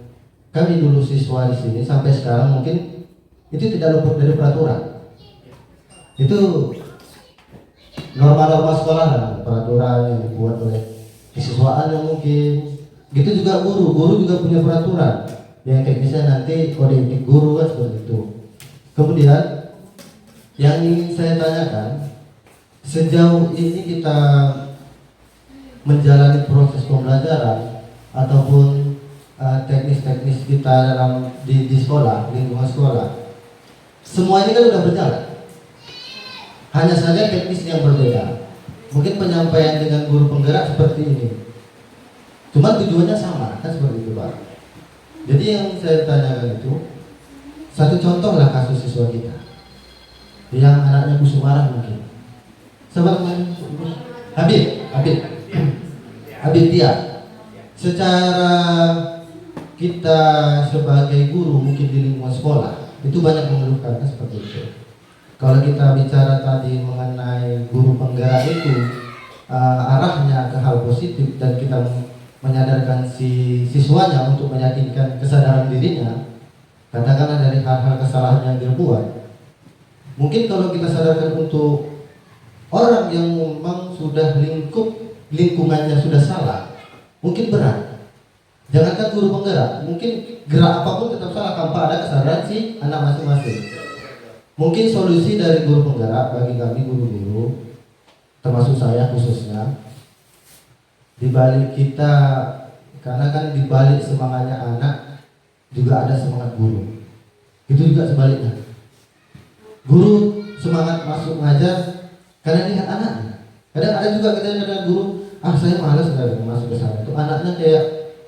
[SPEAKER 11] kami dulu siswa di sini sampai sekarang mungkin itu tidak luput dari peraturan. Itu norma-norma sekolah dan peraturan yang dibuat oleh kesiswaan yang mungkin gitu, juga guru juga punya peraturan yang teknisnya nanti kode etik guru kan seperti itu. Kemudian yang ingin saya tanyakan, sejauh ini kita menjalani proses pembelajaran ataupun teknis-teknis kita dalam di sekolah, lingkungan sekolah, semua ini kan sudah berjalan. Hanya saja teknis yang berbeda. Mungkin penyampaian dengan guru penggerak seperti ini, cuma tujuannya sama, kan seperti itu Pak. Jadi yang saya tanyakan itu, satu contoh lah kasus siswa kita yang anaknya busuk marah mungkin. Sahabat Habib dia. Secara kita sebagai guru mungkin di lingkungan sekolah itu banyak mengeluhkan kan seperti itu. Kalau kita bicara tadi mengenai guru penggerak itu arahnya ke hal positif dan kita menyadarkan si siswanya untuk meyakinkan kesadaran dirinya, katakanlah dari hal-hal kesalahan yang dia buat. Mungkin kalau kita sadarkan untuk orang yang memang sudah lingkungannya sudah salah, mungkin berat. Jangankan guru penggerak, mungkin gerak apapun tetap salah tanpa ada kesadaran si anak masing-masing. Mungkin solusi dari guru penggerak bagi kami guru-guru, termasuk saya khususnya, dibalik kita, karena kan dibalik semangatnya anak juga ada semangat guru. Itu juga sebaliknya. Guru semangat masuk mengajar karena lihat anaknya. Kadang ada juga kadang guru, saya malas masuk ke sana. Itu anaknya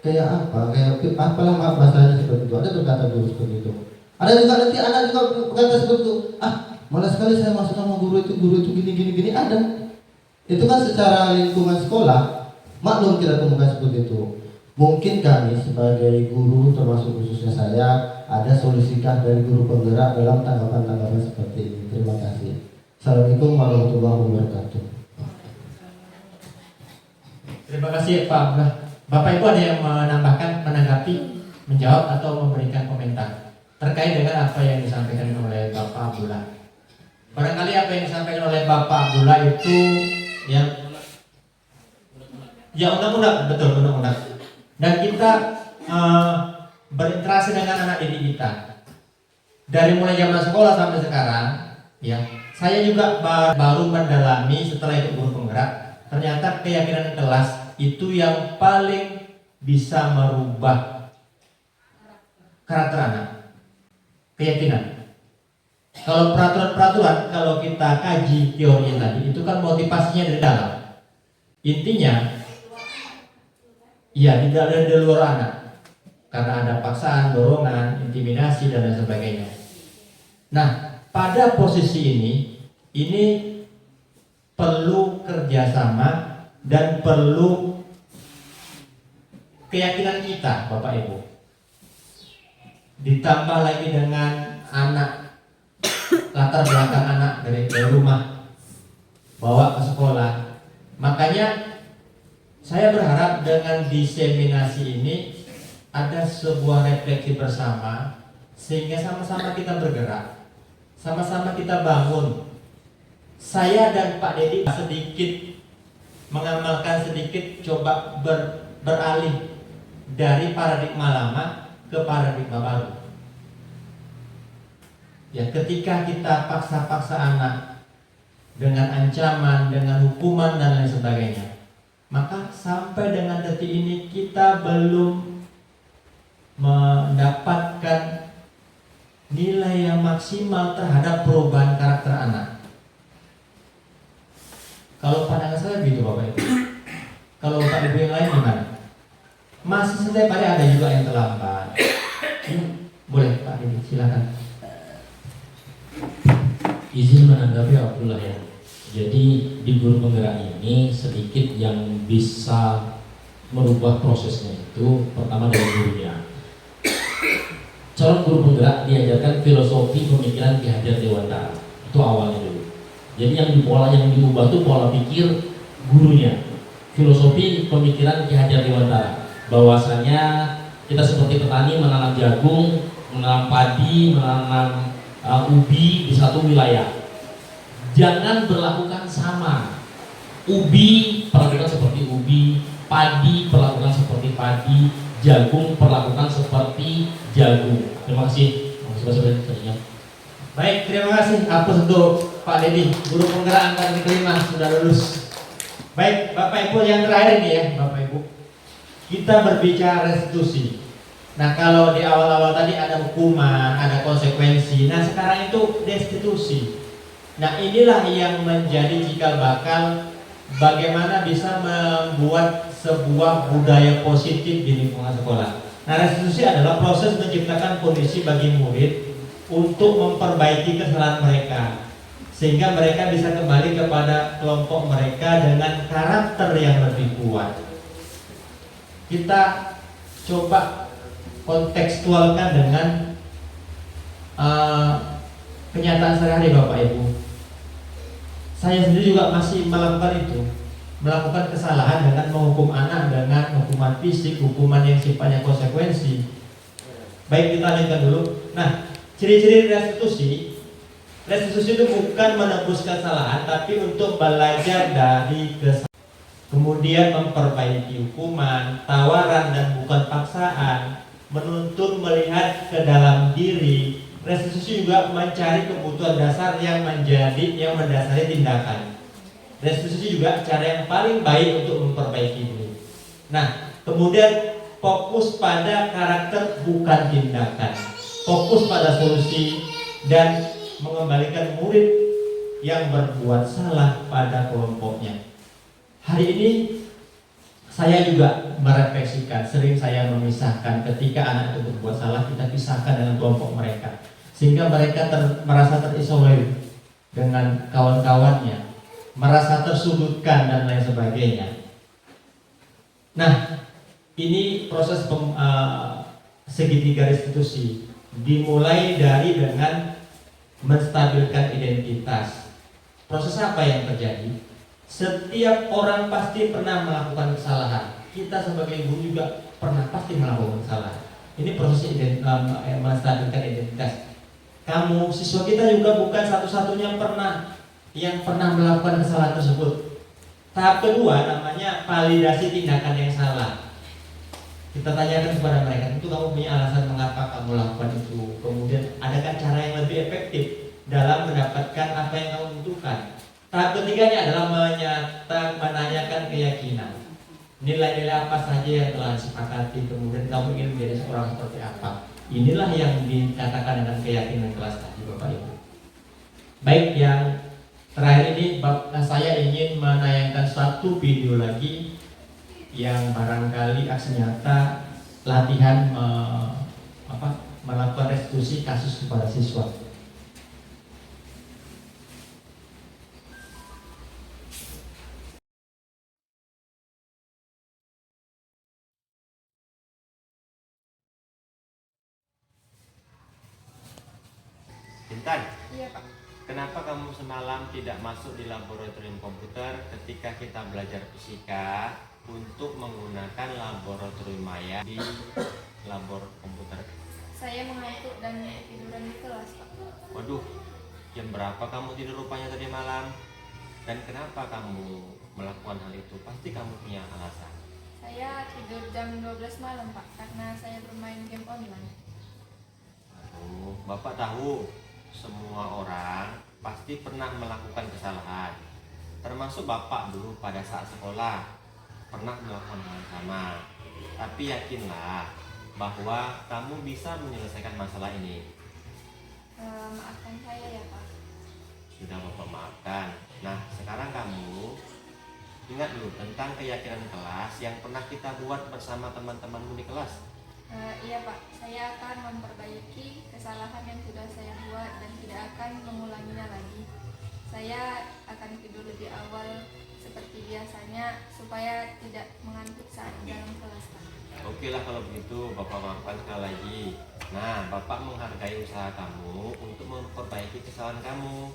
[SPEAKER 11] kayak apa? Kayak apalah bahasanya seperti itu. Ada berkata guru seperti itu. Ada juga nanti anak juga berkata seperti itu. Malas sekali saya masuk sama guru itu gini ada. Itu kan secara lingkungan sekolah maklum kita temukan seperti itu. Mungkin kami sebagai guru termasuk khususnya saya ada solusikah dari guru penggerak dalam tanggapan-tanggapan seperti ini. Terima kasih. Assalamualaikum warahmatullahi wabarakatuh.
[SPEAKER 1] Terima kasih Pak Abdullah. Bapak Ibu ada yang menambahkan, menanggapi, menjawab atau memberikan komentar terkait dengan apa yang disampaikan oleh Bapak Abdullah. Barangkali apa yang disampaikan oleh Bapak Abdullah itu yang undang-undang, betul undang-undang. Dan kita berinteraksi dengan anak didik kita dari mulai zaman sekolah sampai sekarang, ya Saya juga baru mendalami setelah ikut guru penggerak, ternyata keyakinan kelas itu yang paling bisa merubah karakter anak. Keyakinan. Kalau peraturan-peraturan, kalau kita kaji teori tadi, itu kan motivasinya dari dalam. Intinya, ya tidak dari luar anak, karena ada paksaan, dorongan, intimidasi dan lain sebagainya. Nah, pada posisi ini perlu kerjasama dan perlu keyakinan kita, Bapak Ibu. Ditambah lagi dengan anak, latar belakang anak dari rumah bawa ke sekolah. Makanya saya berharap dengan diseminasi ini ada sebuah refleksi bersama, sehingga sama-sama kita bergerak, sama-sama kita bangun. Saya dan Pak Dedi sedikit mengamalkan, sedikit coba beralih dari paradigma lama ke paradigma baru. Ya, ketika kita paksa-paksa anak dengan ancaman, dengan hukuman dan lain sebagainya, maka sampai dengan detik ini kita belum mendapatkan nilai yang maksimal terhadap perubahan karakter anak. Kalau pandangan saya gitu, Bapak Ibu. Kalau Bapak Ibu yang lain gimana? Masih setiap hari ada juga yang terlambat. Boleh Pak Dedi, silakan.
[SPEAKER 6] Izin menanggapi Abdullah ya. Jadi di guru penggerak ini sedikit yang bisa merubah prosesnya itu pertama dari gurunya. Calon guru penggerak diajarkan filosofi pemikiran Ki Hajar Dewantara. Itu awalnya dulu. Jadi yang diubah itu pola pikir gurunya. Filosofi pemikiran Ki Hajar Dewantara. Bahwasanya kita seperti petani menanam jagung, menanam padi, menanam ubi di satu wilayah. Jangan berlakukan sama. Ubi perlakukan seperti ubi, padi perlakukan seperti padi, jagung perlakukan seperti jagung. Terima kasih.
[SPEAKER 1] Baik, terima kasih. Hapus untuk Pak Dedi, guru penggerak angkatan kelima sudah lulus. Baik, Bapak Ibu yang terakhir ini ya, Bapak Ibu. Kita berbicara restitusi. Nah, kalau di awal-awal tadi ada hukuman, ada konsekuensi. Nah, sekarang itu restitusi. Nah, inilah yang menjadi cikal bakal bagaimana bisa membuat sebuah budaya positif di lingkungan sekolah. Nah, restitusi adalah proses menciptakan kondisi bagi murid untuk memperbaiki kesalahan mereka, sehingga mereka bisa kembali kepada kelompok mereka dengan karakter yang lebih kuat. Kita coba kontekstualkan dengan kenyataan sehari-hari, Bapak Ibu. Saya sendiri juga masih melakukan itu, melakukan kesalahan dengan menghukum anak dengan hukuman fisik, hukuman yang sifatnya konsekuensi. Baik, kita lihat dulu. Nah, ciri-ciri restitusi. Restitusi itu bukan menebus kesalahan, tapi untuk belajar dari kesalahan. Kemudian memperbaiki hukuman, tawaran dan bukan paksaan, menuntun melihat ke dalam diri. Restitusi juga mencari kebutuhan dasar yang mendasari tindakan. Restitusi juga cara yang paling baik untuk memperbaiki diri. Nah, kemudian fokus pada karakter bukan tindakan. Fokus pada solusi dan mengembalikan murid yang berbuat salah pada kelompoknya. Hari ini saya juga merefleksikan, sering saya memisahkan ketika anak itu berbuat salah, kita pisahkan dengan kelompok mereka, sehingga mereka merasa terisolir dengan kawan-kawannya, merasa tersudutkan dan lain sebagainya. Nah, ini proses segitiga restitusi dimulai dari dengan menstabilkan identitas. Proses apa yang terjadi? Setiap orang pasti pernah melakukan kesalahan. Kita sebagai guru juga pernah pasti melakukan kesalahan. Ini proses menstabilkan identitas. Kamu siswa kita juga bukan satu-satunya yang pernah melakukan kesalahan tersebut. Tahap kedua namanya validasi tindakan yang salah. Kita tanyakan kepada mereka, itu kamu punya alasan mengapa kamu lakukan itu. Kemudian adakah cara yang lebih efektif dalam mendapatkan apa yang kamu butuhkan. Tahap ketiganya adalah menanyakan keyakinan. Nilai-nilai apa saja yang telah disepakati, kemudian kamu ingin menjadi seorang seperti apa. Inilah yang dikatakan dengan keyakinan kelas tadi, Bapak Ibu. Baik, yang terakhir ini saya ingin menayangkan satu video lagi yang barangkali aksi nyata latihan melakukan restitusi kasus kepada siswa.
[SPEAKER 12] Intan,
[SPEAKER 3] Iya Pak.
[SPEAKER 12] kenapa kamu semalam tidak masuk di laboratorium komputer ketika kita belajar fisika untuk menggunakan laboratorium maya di labor komputer?
[SPEAKER 3] Saya mengantuk dan tiduran di kelas Pak.
[SPEAKER 12] Waduh, jam berapa kamu tidur rupanya tadi malam? Dan kenapa kamu melakukan hal itu? Pasti kamu punya alasan.
[SPEAKER 3] Saya tidur jam 12 malam Pak, karena saya bermain game online.
[SPEAKER 12] Aduh, Bapak tahu semua orang pasti pernah melakukan kesalahan. Termasuk Bapak dulu pada saat sekolah pernah melakukan hal yang sama. Tapi yakinlah bahwa kamu bisa menyelesaikan masalah ini.
[SPEAKER 3] Maafkan saya ya Pak.
[SPEAKER 12] Sudah Bapak maafkan. Nah, sekarang kamu ingat dulu tentang keyakinan kelas yang pernah kita buat bersama teman-temanmu di kelas.
[SPEAKER 3] Iya Pak, saya akan memperbaiki kesalahan yang sudah saya buat dan tidak akan mengulanginya lagi. Saya akan tidur lebih awal seperti biasanya supaya tidak mengantuk saat dalam kelas Pak.
[SPEAKER 12] Oke lah kalau begitu, Bapak maafkan sekali lagi. Nah, Bapak menghargai usaha kamu untuk memperbaiki kesalahan kamu.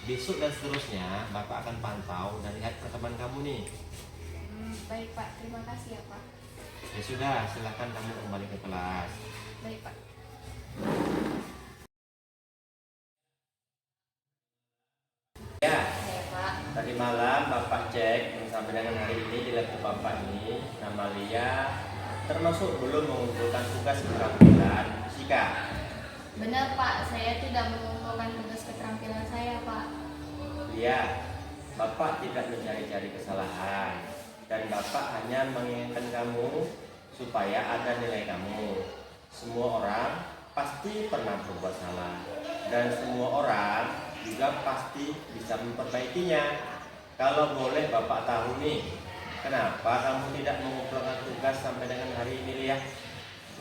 [SPEAKER 12] Besok dan seterusnya Bapak akan pantau dan lihat perkembangan kamu nih.
[SPEAKER 3] Baik Pak, terima kasih ya Pak.
[SPEAKER 12] Ya sudah, silakan kamu kembali ke kelas.
[SPEAKER 3] Baik Pak.
[SPEAKER 12] Ya,
[SPEAKER 3] Pak.
[SPEAKER 12] tadi malam Bapak cek sampai dengan hari ini di laptop Bapak ini nama Lia termasuk belum mengumpulkan tugas keterampilan fisika.
[SPEAKER 3] Benar Pak, saya tidak mengumpulkan tugas keterampilan saya Pak.
[SPEAKER 12] Lia, Bapak tidak mencari-cari kesalahan dan Bapak hanya mengingatkan kamu supaya ada nilai kamu. Semua orang pasti pernah berbuat salah dan semua orang juga pasti bisa memperbaikinya. Kalau boleh Bapak tahu nih, kenapa kamu tidak mengumpulkan tugas sampai dengan hari ini, Lia?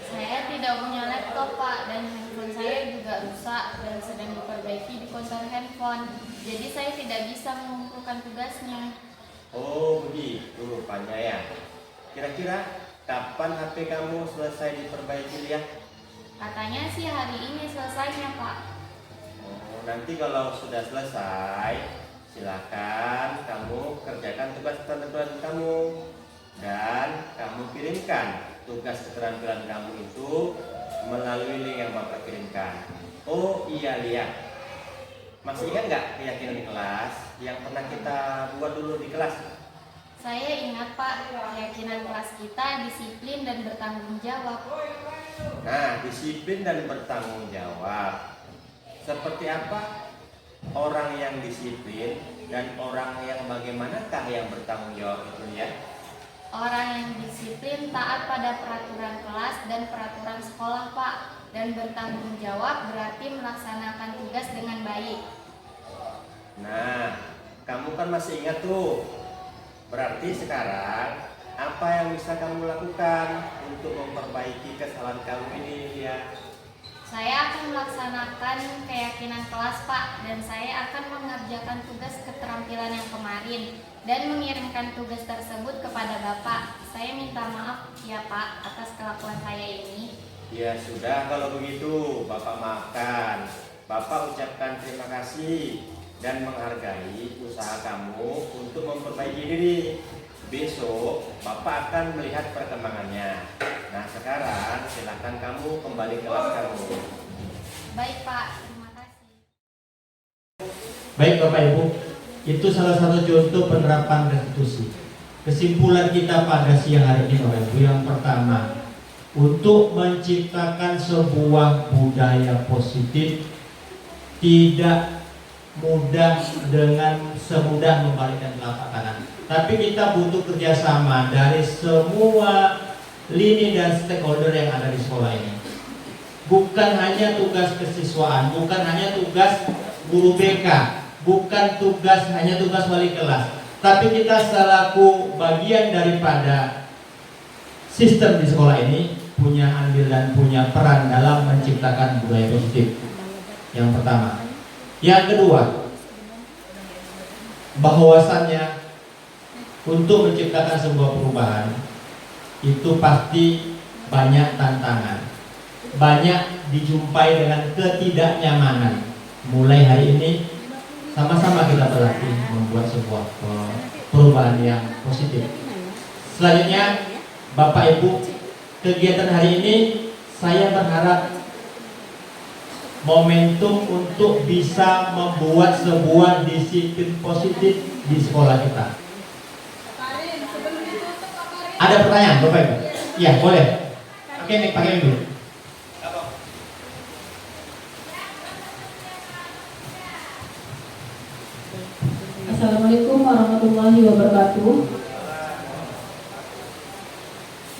[SPEAKER 3] Saya tidak punya laptop Pak, dan handphone saya juga rusak dan sedang diperbaiki di konter handphone. Jadi saya tidak bisa mengumpulkan tugasnya.
[SPEAKER 12] Oh begitu rupanya ya. Kira-kira kapan HP kamu selesai diperbaiki, Lia?
[SPEAKER 3] Katanya sih hari ini selesainya Pak.
[SPEAKER 12] Oh, nanti kalau sudah selesai, silakan kamu kerjakan tugas keterampilan kamu dan kamu kirimkan tugas keterampilan kamu itu melalui link yang Bapak kirimkan. Oh iya Lia, masih ingat nggak keyakinan kelas yang pernah kita buat dulu di kelas?
[SPEAKER 3] Saya ingat Pak, keyakinan kelas kita disiplin dan bertanggung jawab.
[SPEAKER 12] Nah, disiplin dan bertanggung jawab. Seperti apa orang yang disiplin dan orang yang bagaimanakah yang bertanggung jawab itu ya?
[SPEAKER 3] Orang yang disiplin taat pada peraturan kelas dan peraturan sekolah Pak, dan bertanggung jawab berarti melaksanakan tugas dengan baik.
[SPEAKER 12] Nah, kamu kan masih ingat tuh. Berarti sekarang apa yang bisa kamu lakukan untuk memperbaiki kesalahan kamu ini ya?
[SPEAKER 3] Saya akan melaksanakan keyakinan kelas Pak, dan saya akan mengerjakan tugas keterampilan yang kemarin dan mengirimkan tugas tersebut kepada Bapak. Saya minta maaf ya Pak atas kelakuan saya ini.
[SPEAKER 12] Ya sudah kalau begitu Bapak maafkan. Bapak ucapkan terima kasih dan menghargai usaha kamu untuk memperbaiki diri. Besok Bapak akan melihat perkembangannya. Nah sekarang silakan kamu kembali ke kelas kamu.
[SPEAKER 3] Baik Pak, terima kasih.
[SPEAKER 1] Baik Bapak Ibu, itu salah satu contoh penerapan restitusi. Kesimpulan kita pada siang hari ini Bapak Ibu, yang pertama, untuk menciptakan sebuah budaya positif, tidak mudah dengan semudah membalikkan telapak tangan. Tapi kita butuh kerjasama dari semua lini dan stakeholder yang ada di sekolah ini. Bukan hanya tugas kesiswaan, bukan hanya tugas guru BK, bukan hanya tugas wali kelas, tapi kita selaku bagian daripada sistem di sekolah ini punya andil dan punya peran dalam menciptakan budaya positif. Yang pertama. Yang kedua, bahwasannya untuk menciptakan sebuah perubahan itu pasti banyak tantangan, banyak dijumpai dengan ketidaknyamanan. Mulai hari ini sama-sama kita berlatih membuat sebuah perubahan yang positif. Selanjutnya, Bapak Ibu, kegiatan hari ini saya berharap momentum untuk bisa membuat sebuah disiplin positif di sekolah kita. Ada pertanyaan, Bapak Ibu? Iya, boleh. Oke, nih pakai dulu.
[SPEAKER 7] Assalamualaikum warahmatullahi wabarakatuh.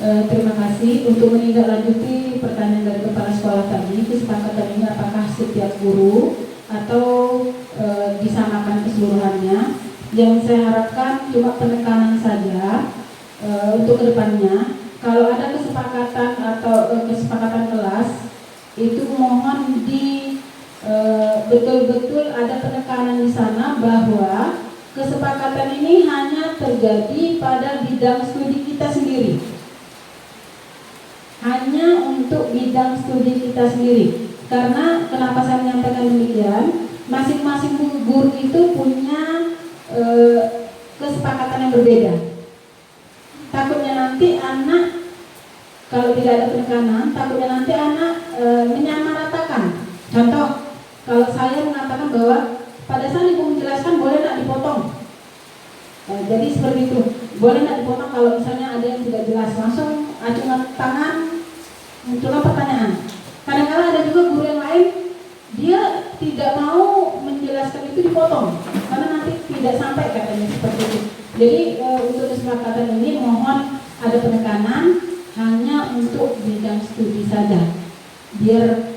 [SPEAKER 7] Terima kasih untuk menindaklanjuti pertanyaan dari kepala sekolah tadi. Kesepakatan ini apakah setiap guru atau disamakan keseluruhannya? Yang saya harapkan cuma penekanan saja untuk kedepannya. Kalau ada kesepakatan atau kesepakatan kelas, itu mohon di betul-betul ada penekanan di sana bahwa kesepakatan ini hanya terjadi pada bidang studi kita sendiri. Hanya untuk bidang studi kita sendiri. Karena kenapa saya menyampaikan demikian, masing-masing guru itu punya kesepakatan yang berbeda. Takutnya nanti anak, kalau tidak ada penekanan, takutnya nanti anak menyamaratakan. Contoh, kalau saya mengatakan bahwa pada saat ibu menjelaskan boleh tidak dipotong. Jadi seperti itu, boleh tidak dipotong kalau misalnya ada yang tidak jelas, langsung acungan tangan, muncullah pertanyaan. Kadang-kadang ada juga guru yang lain, dia tidak mau menjelaskan itu dipotong, karena nanti tidak sampai katanya seperti itu. Jadi untuk kesepakatan ini mohon ada penekanan hanya untuk bidang studi saja, biar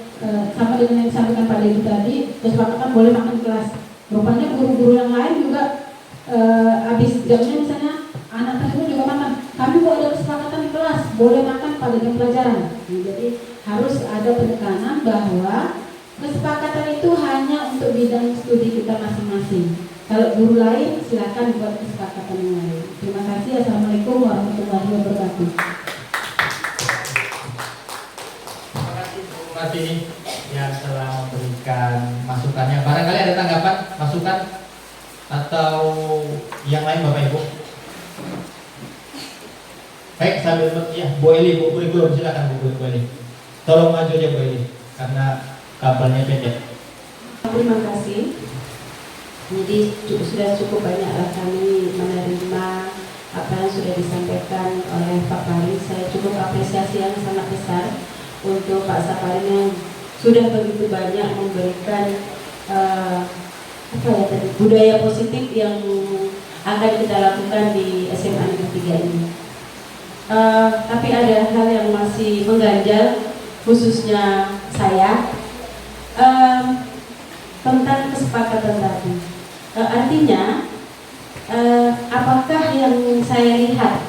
[SPEAKER 7] sama dengan yang disampaikan Pak Dewi tadi, kesepakatan boleh makan kelas. Rupanya guru-guru yang lain juga habis jamnya misalnya anak tersebut juga makan. Kami mau ada kesepakatan di kelas, boleh makan pada jam pelajaran. Jadi harus ada penekanan bahwa kesepakatan itu hanya untuk bidang studi kita masing-masing. Kalau guru lain silakan buat kesepakatan yang lain. Terima kasih. Assalamualaikum warahmatullahi wabarakatuh.
[SPEAKER 1] Terima kasih yang telah memberikan masukannya. Barangkali ada tanggapan, masukan atau yang lain Bapak Ibu? Baik, sambil ya, Bu Eli, Bu Ibu, silakan Bu Eli. Tolong maju aja Bu Eli, karena kabelnya pendek.
[SPEAKER 7] Terima kasih. Jadi sudah cukup banyaklah kami menerima apa yang sudah disampaikan oleh Pak Farid. Saya cukup apresiasi yang sangat besar untuk Pak Saparin yang sudah begitu banyak memberikan budaya positif yang akan kita lakukan di SMA Negeri 3 ini. Tapi ada hal yang masih mengganjal, khususnya saya, tentang kesepakatan tadi. Artinya, apakah yang saya lihat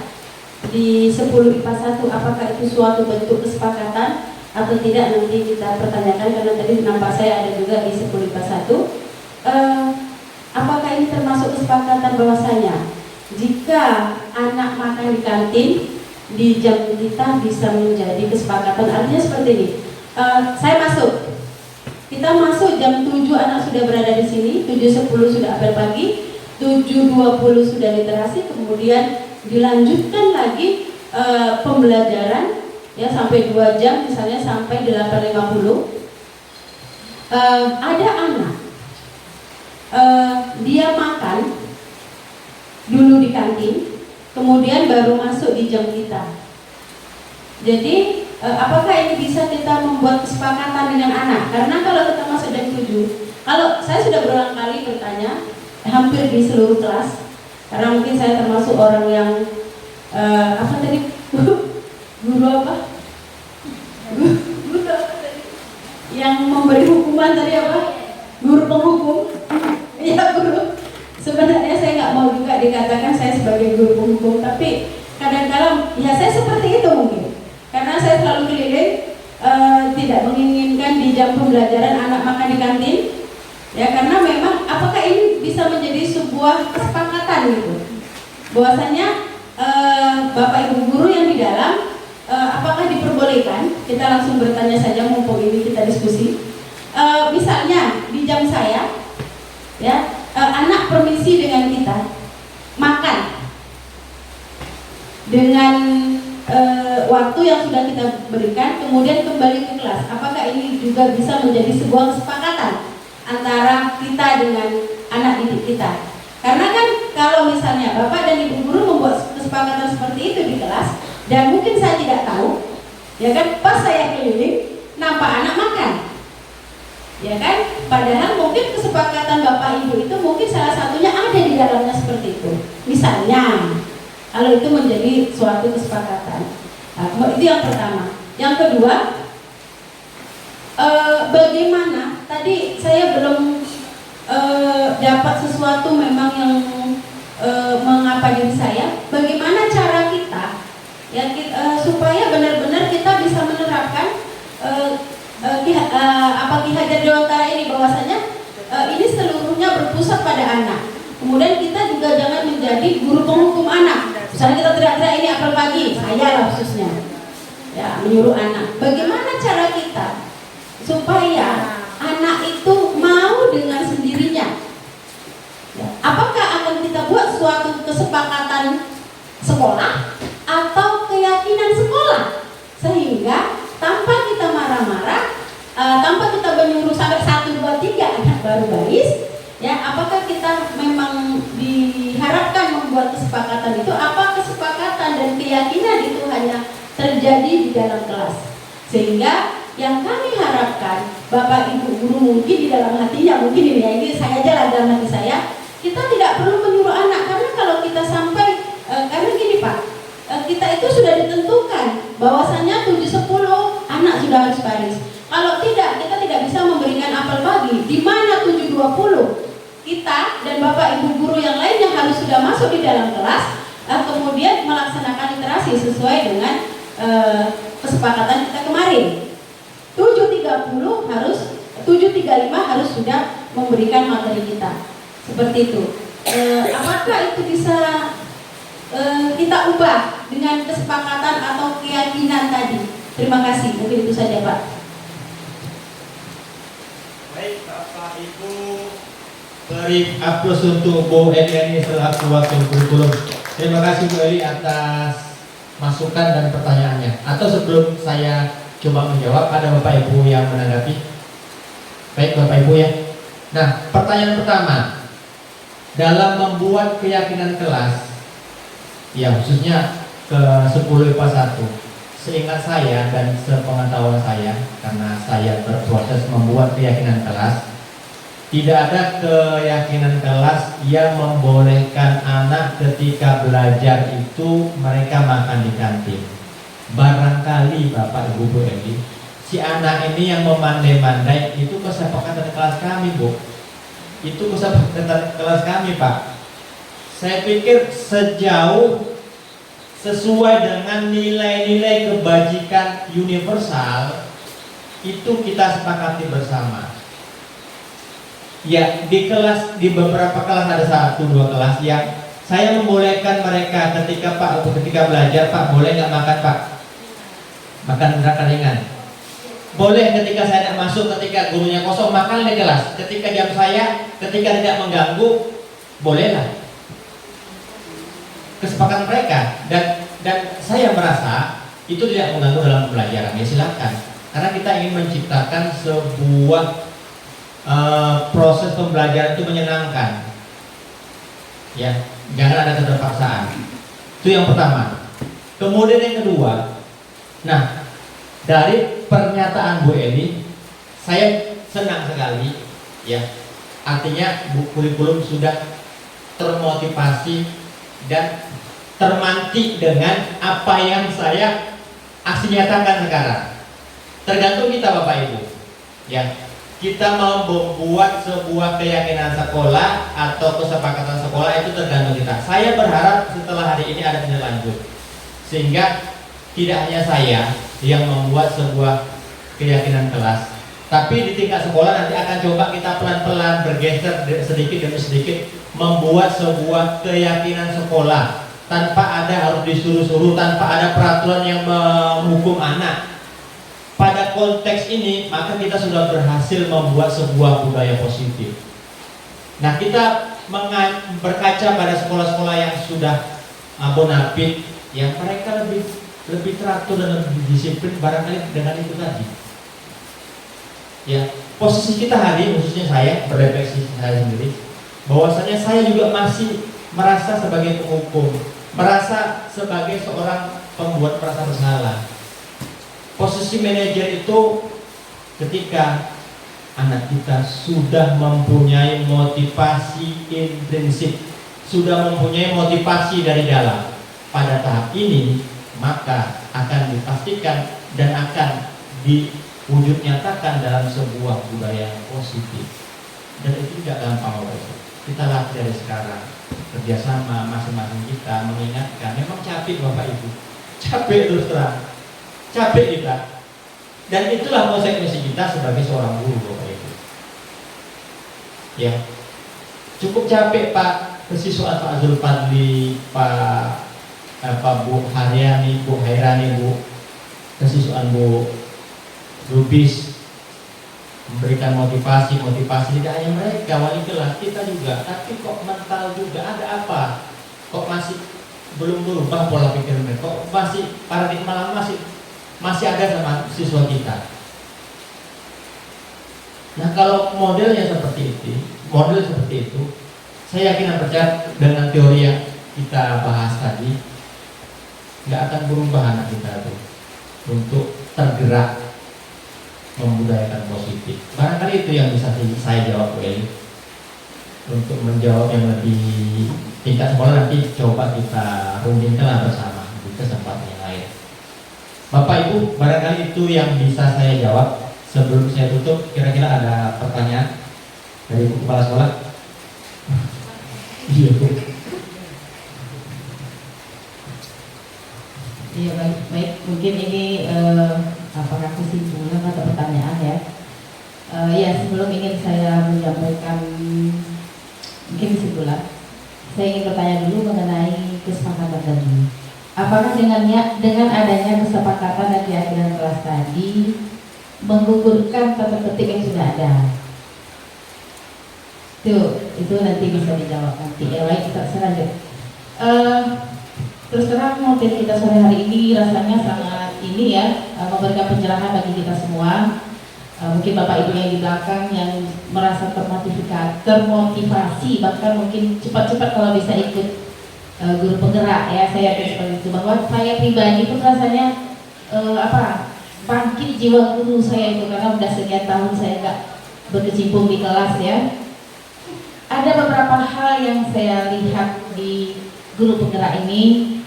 [SPEAKER 7] di 10 IPA 1, apakah itu suatu bentuk kesepakatan atau tidak, nanti kita pertanyakan, karena tadi nampak saya ada juga di 10 IPA 1. Apakah ini termasuk kesepakatan bahwasanya jika anak makan di kantin di jam kita bisa menjadi kesepakatan? Artinya seperti ini, saya masuk, kita masuk jam 7 anak sudah berada di sini, 7.10 sudah apel pagi, 7.20 sudah literasi, kemudian dilanjutkan lagi pembelajaran ya sampai 2 jam, misalnya sampai 8.50. Ada anak dia makan dulu di kantin, kemudian baru masuk di jam kita. Jadi apakah ini bisa kita membuat kesepakatan dengan anak? Karena kalau kita masuk jam 7, Kalau saya sudah berulang kali bertanya, hampir di seluruh kelas, karena mungkin saya termasuk orang yang apa tadi? Guru apa? Guru apa tadi? Yang memberi hukuman tadi apa? Guru penghukum. Iya, guru. Sebenarnya saya nggak mau juga dikatakan saya sebagai guru penghukum, tapi kadang-kadang ya saya seperti itu mungkin. Karena saya selalu keliling, tidak menginginkan di jam pembelajaran anak makan di kantin. Ya, karena memang apakah ini bisa menjadi sebuah kesepakatan gitu, bahwasanya Bapak Ibu guru yang di dalam apakah diperbolehkan? Kita langsung bertanya saja mumpung ini kita diskusi. Misalnya di jam saya, ya anak permisi dengan kita makan dengan waktu yang sudah kita berikan, kemudian kembali ke kelas. Apakah ini juga bisa menjadi sebuah kesepakatan antara kita dengan anak didik kita? Karena kan kalau misalnya Bapak dan Ibu guru membuat kesepakatan seperti itu di kelas, dan mungkin saya tidak tahu, ya kan, pas saya keliling nampak anak makan, ya kan, padahal mungkin kesepakatan Bapak Ibu itu mungkin salah satunya ada di dalamnya seperti itu. Misalnya, kalau itu menjadi suatu kesepakatan, nah, itu yang pertama. Yang kedua, bagaimana? Tadi saya belum dapat sesuatu memang yang mengapa diri saya. Bagaimana cara kita, ya, supaya benar-benar kita bisa menerapkan Ki Hajar Dewantara ini, bahwasanya ini seluruhnya berpusat pada anak. Kemudian kita juga jangan menjadi guru penghukum anak. Misalnya kita teriak-teriak ini apel pagi, saya lah khususnya, ya, menyuruh anak. Bagaimana cara kita supaya anak itu mau dengan sendirinya? Ya, apakah akan kita buat suatu kesepakatan sekolah atau keyakinan sekolah, sehingga tanpa kita marah-marah, tanpa kita menyuruh sampai 1, 2, 3 anak baru baris, ya, apakah kita memang diharapkan membuat kesepakatan itu? Apa kesepakatan dan keyakinan itu hanya terjadi di dalam kelas? Sehingga yang kami harapkan, Bapak Ibu guru mungkin di dalam hatinya, mungkin ini ya, ini saya aja lah dalam hati saya, kita tidak perlu menyuruh anak. Karena kalau kita sampai, karena gini Pak, kita itu sudah ditentukan bahwasannya 7.10 anak sudah harus baris. Kalau tidak, kita tidak bisa memberikan apel pagi. Di mana 7.20 kita dan Bapak Ibu guru yang lainnya harus sudah masuk di dalam kelas, kemudian melaksanakan literasi sesuai dengan kesepakatan kita kemarin. 7.30 harus, 7.35 harus sudah memberikan materi kita. Seperti itu. Apakah itu bisa kita ubah dengan kesepakatan atau keyakinan tadi? Terima kasih. Mungkin itu saja Pak.
[SPEAKER 1] Baik Bapak Ibu, beri aplaus untuk Bu Eli selaku wakil kurikulum. Terima kasih Bu Eli atas masukan dan pertanyaannya. Atau sebelum saya coba menjawab, ada Bapak Ibu yang menanggapi? Baik Bapak Ibu ya. Nah, pertanyaan pertama, dalam membuat keyakinan kelas, ya khususnya ke 10 IPA 1, seingat saya dan sepengetahuan saya, karena saya berproses membuat keyakinan kelas, tidak ada keyakinan kelas yang membolehkan anak ketika belajar itu mereka makan di kantin. Barangkali Bapak Ibu Bu Eli, si anak ini yang memandai-mandai itu kesepakatan kelas kami Bu. Itu kesepakatan kelas kami Pak. Saya pikir sejauh sesuai dengan nilai-nilai kebajikan universal itu kita sepakati bersama. Ya, di kelas, di beberapa kelas ada 1-2 kelas yang saya membolehkan mereka ketika belajar, Pak, boleh nggak makan Pak? Makan ringan. Boleh ketika saya tidak masuk, ketika gurunya kosong, makan di kelas. Ketika jam saya, ketika tidak mengganggu, bolehlah. Kesepakatan mereka, dan saya merasa itu tidak mengganggu dalam pembelajaran. Ya silakan, karena kita ingin menciptakan sebuah proses pembelajaran itu menyenangkan. Ya, jangan ada keterpaksaan. Itu yang pertama. Kemudian yang kedua, nah, dari pernyataan Bu Eli, saya senang sekali Ya, artinya kurikulum sudah termotivasi dan termantik dengan apa yang saya aksi nyatakan sekarang. Tergantung kita Bapak Ibu. Ya, kita mau membuat sebuah keyakinan sekolah atau kesepakatan sekolah itu tergantung kita. Saya berharap setelah hari ini ada tindak lanjut, sehingga tidak hanya saya yang membuat sebuah keyakinan kelas, tapi di tingkat sekolah nanti akan coba kita pelan-pelan bergeser sedikit demi sedikit membuat sebuah keyakinan sekolah tanpa ada harus disuruh-suruh, tanpa ada peraturan yang menghukum anak. Pada konteks ini maka kita sudah berhasil membuat sebuah budaya positif. Nah, kita berkaca pada sekolah-sekolah yang sudah bonafit, yang mereka lebih teratur dan lebih disiplin barangkali dengan itu tadi. Ya, posisi kita hari, khususnya saya berefleksi saya sendiri, bahwasanya saya juga masih merasa sebagai penghukum, merasa sebagai seorang pembuat perasa bersalah. Posisi manajer itu ketika anak kita sudah mempunyai motivasi intrinsik, sudah mempunyai motivasi dari dalam. Pada tahap ini maka akan dipastikan dan akan diwujud nyatakan dalam sebuah budaya yang positif. Dan itu tidak gampang Bapak Ibu. Kita latih dari sekarang, kerjasama masing-masing kita mengingatkan. Memang capek Bapak Ibu, capek terus terang, capek kita. Dan itulah konsekuensi kita sebagai seorang guru Bapak Ibu. Ya, cukup capek Pak kesiswaan Pak Zulfadli, Pak Bu Haryani, Bu Hairani, Bu kesiswaan Bu Lubis, memberikan motivasi tidak hanya mereka wali kelas, kita juga, tapi kok mental juga ada apa? Kok masih belum berubah pola pikir mereka? Kok masih paradigma lama masih ada sama siswa kita? Nah, kalau modelnya seperti itu, saya yakin dan percaya dengan teori yang kita bahas tadi, nggak akan berubah anak kita tuh untuk tergerak membudayakan positif. Barangkali itu yang bisa saya jawab, Eli. Untuk menjawab yang lebih tingkat sekolah nanti coba kita rundingkanlah bersama di kesempatan yang lain. Bapak Ibu, barangkali itu yang bisa saya jawab. Sebelum saya tutup, kira-kira ada pertanyaan dari Ibu Kepala Sekolah? Iya, Bu.
[SPEAKER 7] Iya, baik. Mungkin ini apakah kesimpulan atau pertanyaan ya? Ya, sebelum ingin saya menyampaikan mungkin kesimpulan, saya ingin bertanya dulu mengenai kesepakatan tadi. Apakah dengan adanya kesepakatan dan keyakinan kelas tadi menggugurkan tata tertib yang sudah ada? Itu nanti bisa dijawab nanti. Ya, baik, kita lanjut. Terus terang materi kita sore hari ini rasanya sangat ini ya, memberikan pencerahan bagi kita semua. Mungkin Bapak Ibu yang di belakang yang merasa termotivasi, bahkan mungkin cepat-cepat kalau bisa ikut guru penggerak ya, saya yakin seperti itu. Bahwa saya pribadi pun rasanya bangkit jiwa guru saya itu, karena sudah sekian tahun saya nggak berkecimpung di kelas ya. Ada beberapa hal yang saya lihat di guru penggerak ini.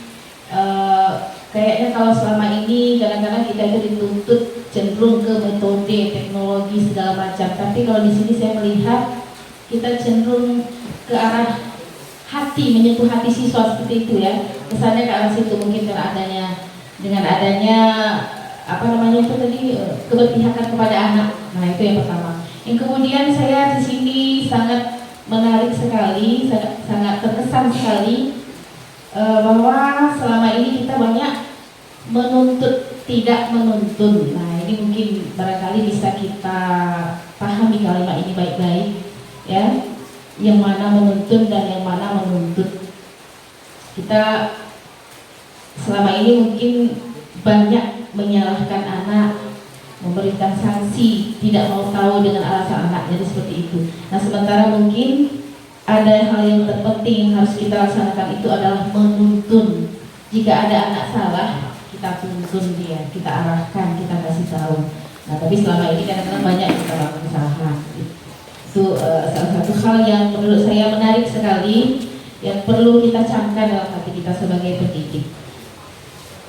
[SPEAKER 7] Kayaknya kalau selama ini kadang-kadang kita itu dituntut cenderung ke metode, teknologi segala macam. Tapi kalau di sini saya melihat kita cenderung ke arah hati, menyentuh hati siswa seperti itu ya. Kesannya ke arah situ mungkin dengan adanya itu tadi keberpihakan kepada anak. Nah, itu yang pertama. Yang kemudian saya di sini sangat menarik sekali, sangat terkesan sekali. Bahwa selama ini kita banyak menuntut, tidak menuntun. Nah, ini mungkin barangkali bisa kita pahami kalimat ini baik-baik ya, yang mana menuntun dan yang mana menuntut. Kita selama ini mungkin banyak menyalahkan anak, memberikan sanksi, tidak mau tahu dengan alasan anak, jadi seperti itu. Nah, sementara mungkin ada hal yang terpenting yang harus kita laksanakan, itu adalah menuntun. Jika ada anak salah, kita tuntun dia, kita arahkan, kita kasih tahu. Nah, tapi selama ini kadang-kadang banyak kita lakukan kesalahan. Itu salah satu hal yang menurut saya menarik sekali, yang perlu kita camkan dalam hati kita sebagai pendidik.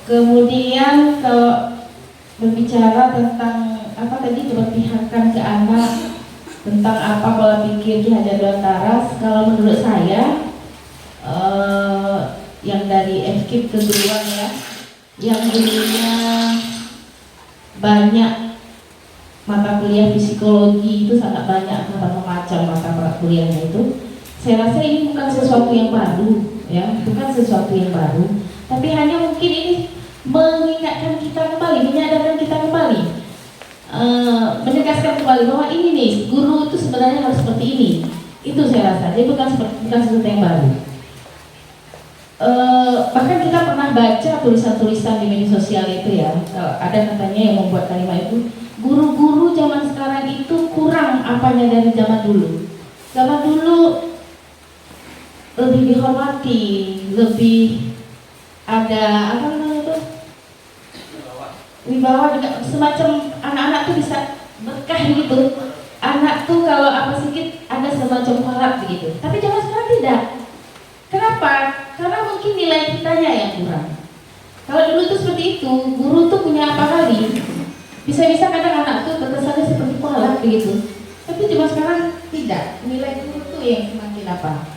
[SPEAKER 7] Kemudian kalau berbicara tentang apa tadi, keberpihakan ke anak, tentang apa pola pikir Ki Hajar Dewantara, kalau menurut saya yang dari FKIP kedua ya, yang dulunya banyak mata kuliah psikologi, itu sangat banyak macam mata kuliahnya itu. Saya rasa ini bukan sesuatu yang baru ya, bukan sesuatu yang baru, tapi hanya mungkin ini mengingatkan kita kembali, menyadarkan kita kembali, menegaskan kembali bahwa ini nih, guru itu sebenarnya harus seperti ini. Itu saya rasa, jadi bukan sesuatu yang baru. Bahkan kita pernah baca tulisan-tulisan di media sosial itu ya, ada katanya yang membuat kalimat itu, guru-guru zaman sekarang itu kurang apanya dari zaman dulu. Zaman dulu lebih dihormati, lebih ada apa namanya itu, wibawa juga, semacam anak-anak tuh bisa berkah gitu. Anak tuh kalau apa sedikit ada semacam harap begitu. Tapi zaman sekarang tidak. Kenapa? Karena mungkin nilai kitanya yang kurang. Kalau dulu tuh seperti itu, guru tuh punya apa kali, bisa-bisa kadang anak tuh terkesannya seperti kualat begitu. Tapi zaman sekarang tidak. Nilai guru tuh yang semakin apa?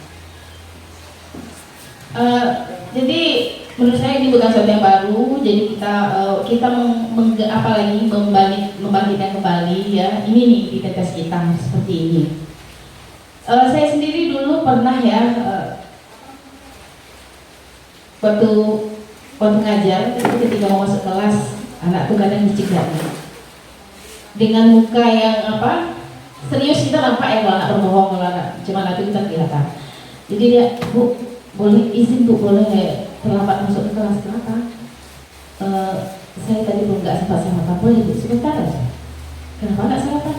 [SPEAKER 7] Jadi menurut saya ini bukan sesuatu yang baru. Jadi kita apalagi membangkitkan kembali ya. Ini nih di tetes kita seperti ini. Saya sendiri dulu pernah ya waktu ngajar itu ketika mau masuk kelas, anak tuh kadang dicegah dengan muka yang apa, serius kita nampak ya kalau anak berbohong, kalau anak cuma nanti kita kelihatan. Jadi dia, Bu, boleh izin Bu, boleh terlambat masuk ke kelas, kenapa? Saya tadi belum nggak sempat sarapan, boleh Bu, sebentar aja. Kenapa nggak sarapan?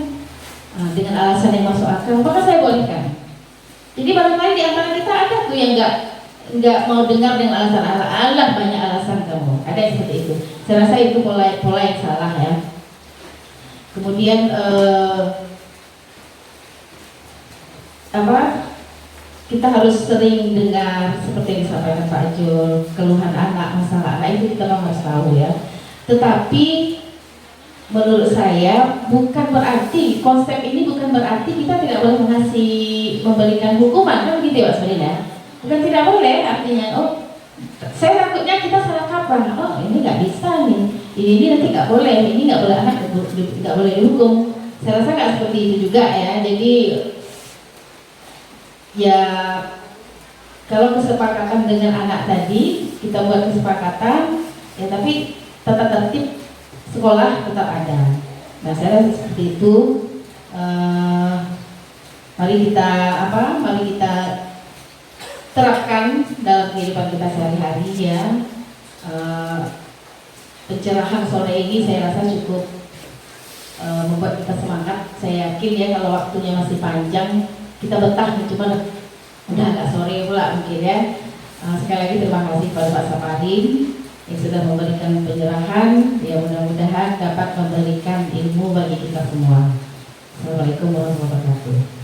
[SPEAKER 7] Dengan alasan yang masuk akal, maka saya bolehkan. Jadi barangkali di antara kita ada tuh yang nggak mau dengar dengan alasan Allah, banyak alasan kamu, ada yang seperti itu. Saya rasa itu pola yang salah ya. Kemudian kita harus sering dengar seperti yang disampaikan Pak Jul, keluhan anak, masalah anak itu kita harus tahu ya. Tetapi menurut saya bukan berarti, konsep ini bukan berarti kita tidak boleh memberikan hukuman, kan begitu ya Pak sebenarnya. Bukan tidak boleh, artinya saya takutnya kita salah kaprah, ini nggak bisa nih, ini nanti nggak boleh, ini nggak boleh, anak nggak boleh dihukum. Saya rasa nggak seperti itu juga ya. Jadi ya kalau kesepakatan dengan anak tadi, kita buat kesepakatan ya, tapi tata tertib sekolah tetap ada. Nah saya rasa seperti itu. Mari kita terapkan dalam kehidupan kita sehari-hari ya. Pencerahan sore ini saya rasa cukup membuat kita semangat. Saya yakin ya kalau waktunya masih panjang kita betah, cuma udah agak sore pula mungkin ya. Sekali lagi terima kasih kepada Pak Saparin yang sudah memberikan pencerahan, ya mudah-mudahan dapat memberikan ilmu bagi kita semua. Assalamualaikum warahmatullahi wabarakatuh.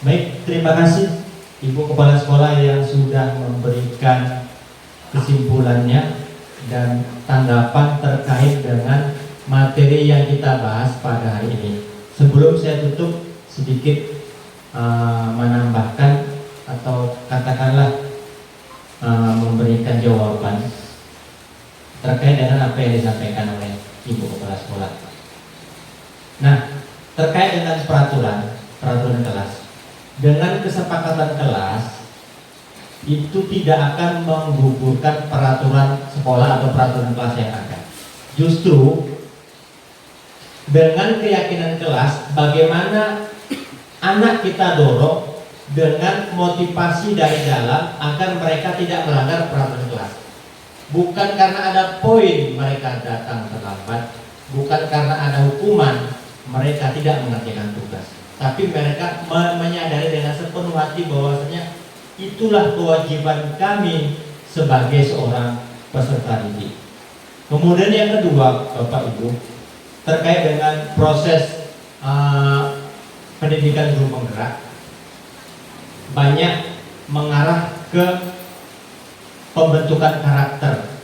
[SPEAKER 1] Baik, terima kasih Ibu Kepala Sekolah yang sudah memberikan kesimpulannya dan tanggapan terkait dengan materi yang kita bahas pada hari ini. Sebelum saya tutup, sedikit menambahkan atau katakanlah memberikan jawaban terkait dengan apa yang disampaikan oleh Ibu Kepala Sekolah. Nah, terkait dengan peraturan kelas, dengan kesepakatan kelas itu tidak akan menggugurkan peraturan sekolah atau peraturan kelas yang ada. Justru dengan keyakinan kelas, bagaimana anak kita dorong dengan motivasi dari dalam agar mereka tidak melanggar peraturan kelas. Bukan karena ada poin mereka datang terlambat, bukan karena ada hukuman mereka tidak mengerjakan tugas, tapi mereka menyadari dengan sepenuh hati bahwasanya itulah kewajiban kami sebagai seorang peserta didik. Kemudian yang kedua, Bapak Ibu, terkait dengan proses pendidikan guru penggerak, banyak mengarah ke pembentukan karakter,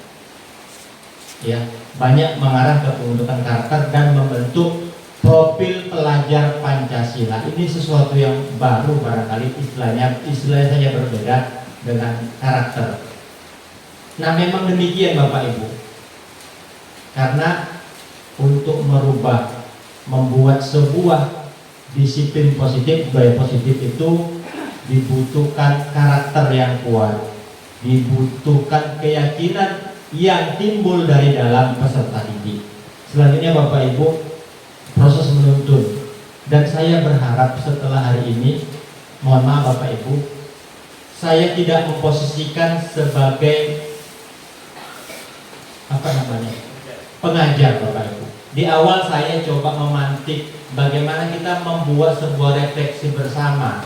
[SPEAKER 1] ya, banyak mengarah ke pembentukan karakter dan membentuk profil pelajar Pancasila. Ini sesuatu yang baru barangkali, istilahnya saja berbeda dengan karakter. Nah, memang demikian Bapak Ibu, karena untuk membuat sebuah disiplin positif, budaya positif itu dibutuhkan karakter yang kuat, dibutuhkan keyakinan yang timbul dari dalam peserta didik. Selanjutnya Bapak Ibu, proses menuntun. Dan saya berharap setelah hari ini, mohon maaf Bapak Ibu, saya tidak memposisikan sebagai pengajar Bapak Ibu. Di awal saya coba memantik bagaimana kita membuat sebuah refleksi bersama,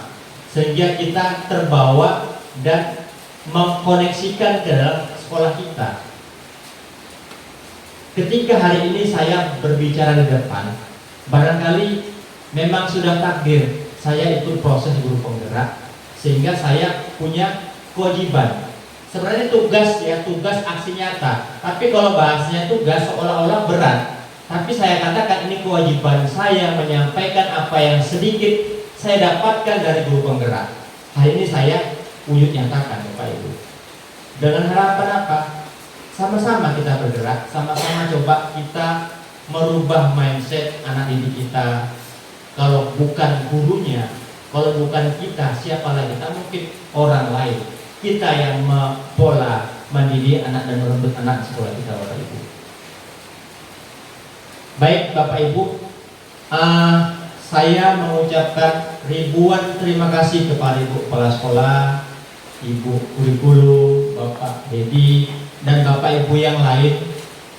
[SPEAKER 1] sehingga kita terbawa dan mengkoneksikan ke dalam sekolah kita. Ketika hari ini saya berbicara di depan, barangkali memang sudah takdir saya ikut proses guru penggerak, sehingga saya punya kewajiban. Sebenarnya tugas aksi nyata, tapi kalau bahasnya tugas seolah-olah berat. Tapi saya katakan ini kewajiban saya menyampaikan apa yang sedikit saya dapatkan dari guru penggerak. Hari ini saya wujud nyatakan Bapak Ibu. Dengan harapan apa? Sama-sama kita bergerak, sama-sama coba kita merubah mindset anak didik kita. Kalau bukan gurunya, kalau bukan kita, siapa lagi? Tak mungkin orang lain. Kita yang pola mendidik anak dan merebut anak sekolah kita Bapak Ibu. Baik Bapak Ibu, saya mengucapkan ribuan terima kasih kepada Ibu Kepala Sekolah, Ibu Kurikulum, Bapak Dedi, dan Bapak Ibu yang lain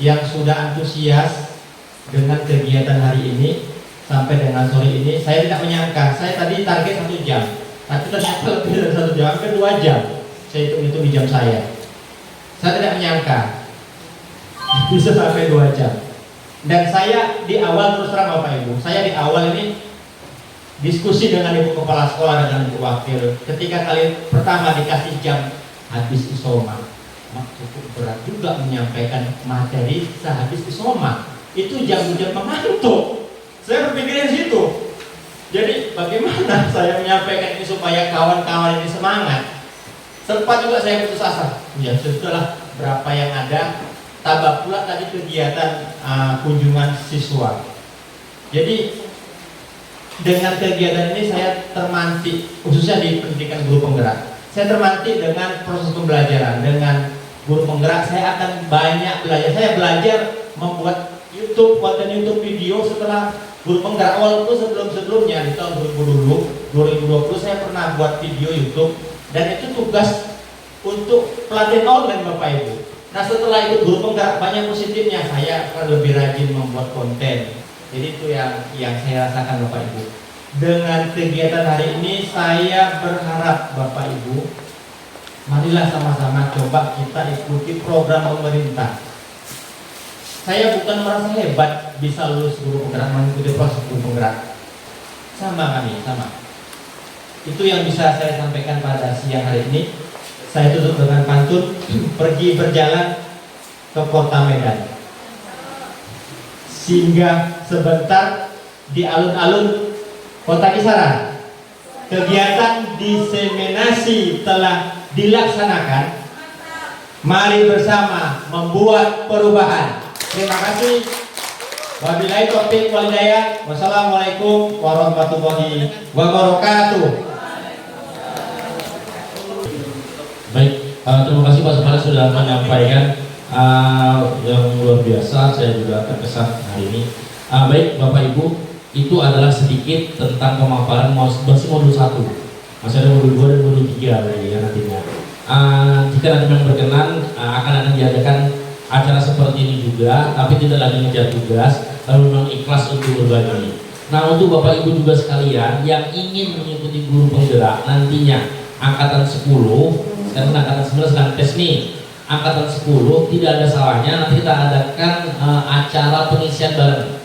[SPEAKER 1] yang sudah antusias dengan kegiatan hari ini sampai dengan sore ini. Saya tidak menyangka, saya tadi target 1 jam, tapi ternyata lebih dari 1 jam, hampir 2 jam. Saya hitung-hitung di jam saya. Saya tidak menyangka bisa sampai 2 jam. Dan saya di awal, terus terang Bapak Ibu, saya di awal ini diskusi dengan Ibu Kepala Sekolah, dengan Ibu Wakil. Ketika kali pertama dikasih jam habis isoma, cukup berat juga menyampaikan materi sehabis isoma. Itu jam-jam mengantuk. Saya berpikir di situ. Jadi bagaimana saya menyampaikan ini supaya kawan-kawan ini semangat? Sempat juga saya putus asa. Ya sudahlah, berapa yang ada. Tambah pula tadi kegiatan kunjungan siswa. Jadi dengan kegiatan ini saya termantik, khususnya di pendidikan guru penggerak, saya termantik dengan proses pembelajaran. Dengan guru penggerak saya akan banyak belajar. Saya belajar membuat YouTube, konten YouTube video setelah guru penggerak. Walaupun sebelum-sebelumnya di tahun 2020 saya pernah buat video YouTube, dan itu tugas untuk pelatihan online Bapak Ibu. Nah, setelah itu guru penggerak banyak positifnya, saya akan lebih rajin membuat konten. Jadi itu yang saya rasakan Bapak Ibu. Dengan kegiatan hari ini saya berharap Bapak Ibu, marilah sama-sama coba kita ikuti program pemerintah. Saya bukan merasa hebat bisa lulus guru penggerak, mengikuti proses guru penggerak. Sama kami, sama. Itu yang bisa saya sampaikan pada siang hari ini. Saya tutup dengan pantun, pergi berjalan ke kota Medan, singgah sebentar di alun-alun kota Kisaran. Kegiatan diseminasi telah dilaksanakan. Mari bersama membuat perubahan. Terima kasih. Wabillahi taufiq wal hidayah. Wassalamualaikum warahmatullahi wabarakatuh.
[SPEAKER 6] Baik, terima kasih Pak Supari sudah menyampaikan yang luar biasa. Saya juga terkesan hari ini. Baik Bapak Ibu, itu adalah sedikit tentang pemaparan masih modul 1. Masih ada modul 2 dan modul 3 ya nantinya. Jika nanti memang berkenan akan diadakan acara seperti ini juga, tapi tidak lagi ngejar tugas, lalu memang ikhlas untuk berbagi. Nah, untuk Bapak Ibu juga sekalian yang ingin mengikuti guru penggerak nantinya angkatan 10, sekarang angkatan 9 sedang tes nih. angkatan 10 tidak ada salahnya nanti kita adakan acara pengisian bareng.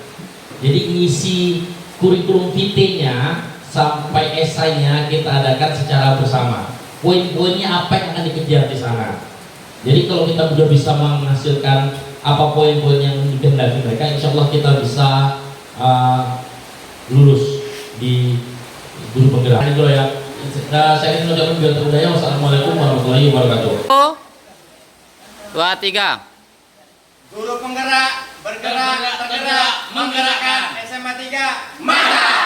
[SPEAKER 6] Jadi ngisi kurikulum vitae-nya sampai esainya kita adakan secara bersama. Poin-poinnya apa yang akan dikejar di sana. Jadi kalau kita sudah bisa menghasilkan apa poin-poin yang dikehendaki mereka, insya Allah kita bisa lulus di guru penggerak. Itu ya. Saya ingin mengucapkan biar terudaya. Wassalamualaikum warahmatullahi wabarakatuh.
[SPEAKER 5] 2, 3.
[SPEAKER 12] Guru penggerak bergerak tergerak menggerakkan SMA 3 mantap.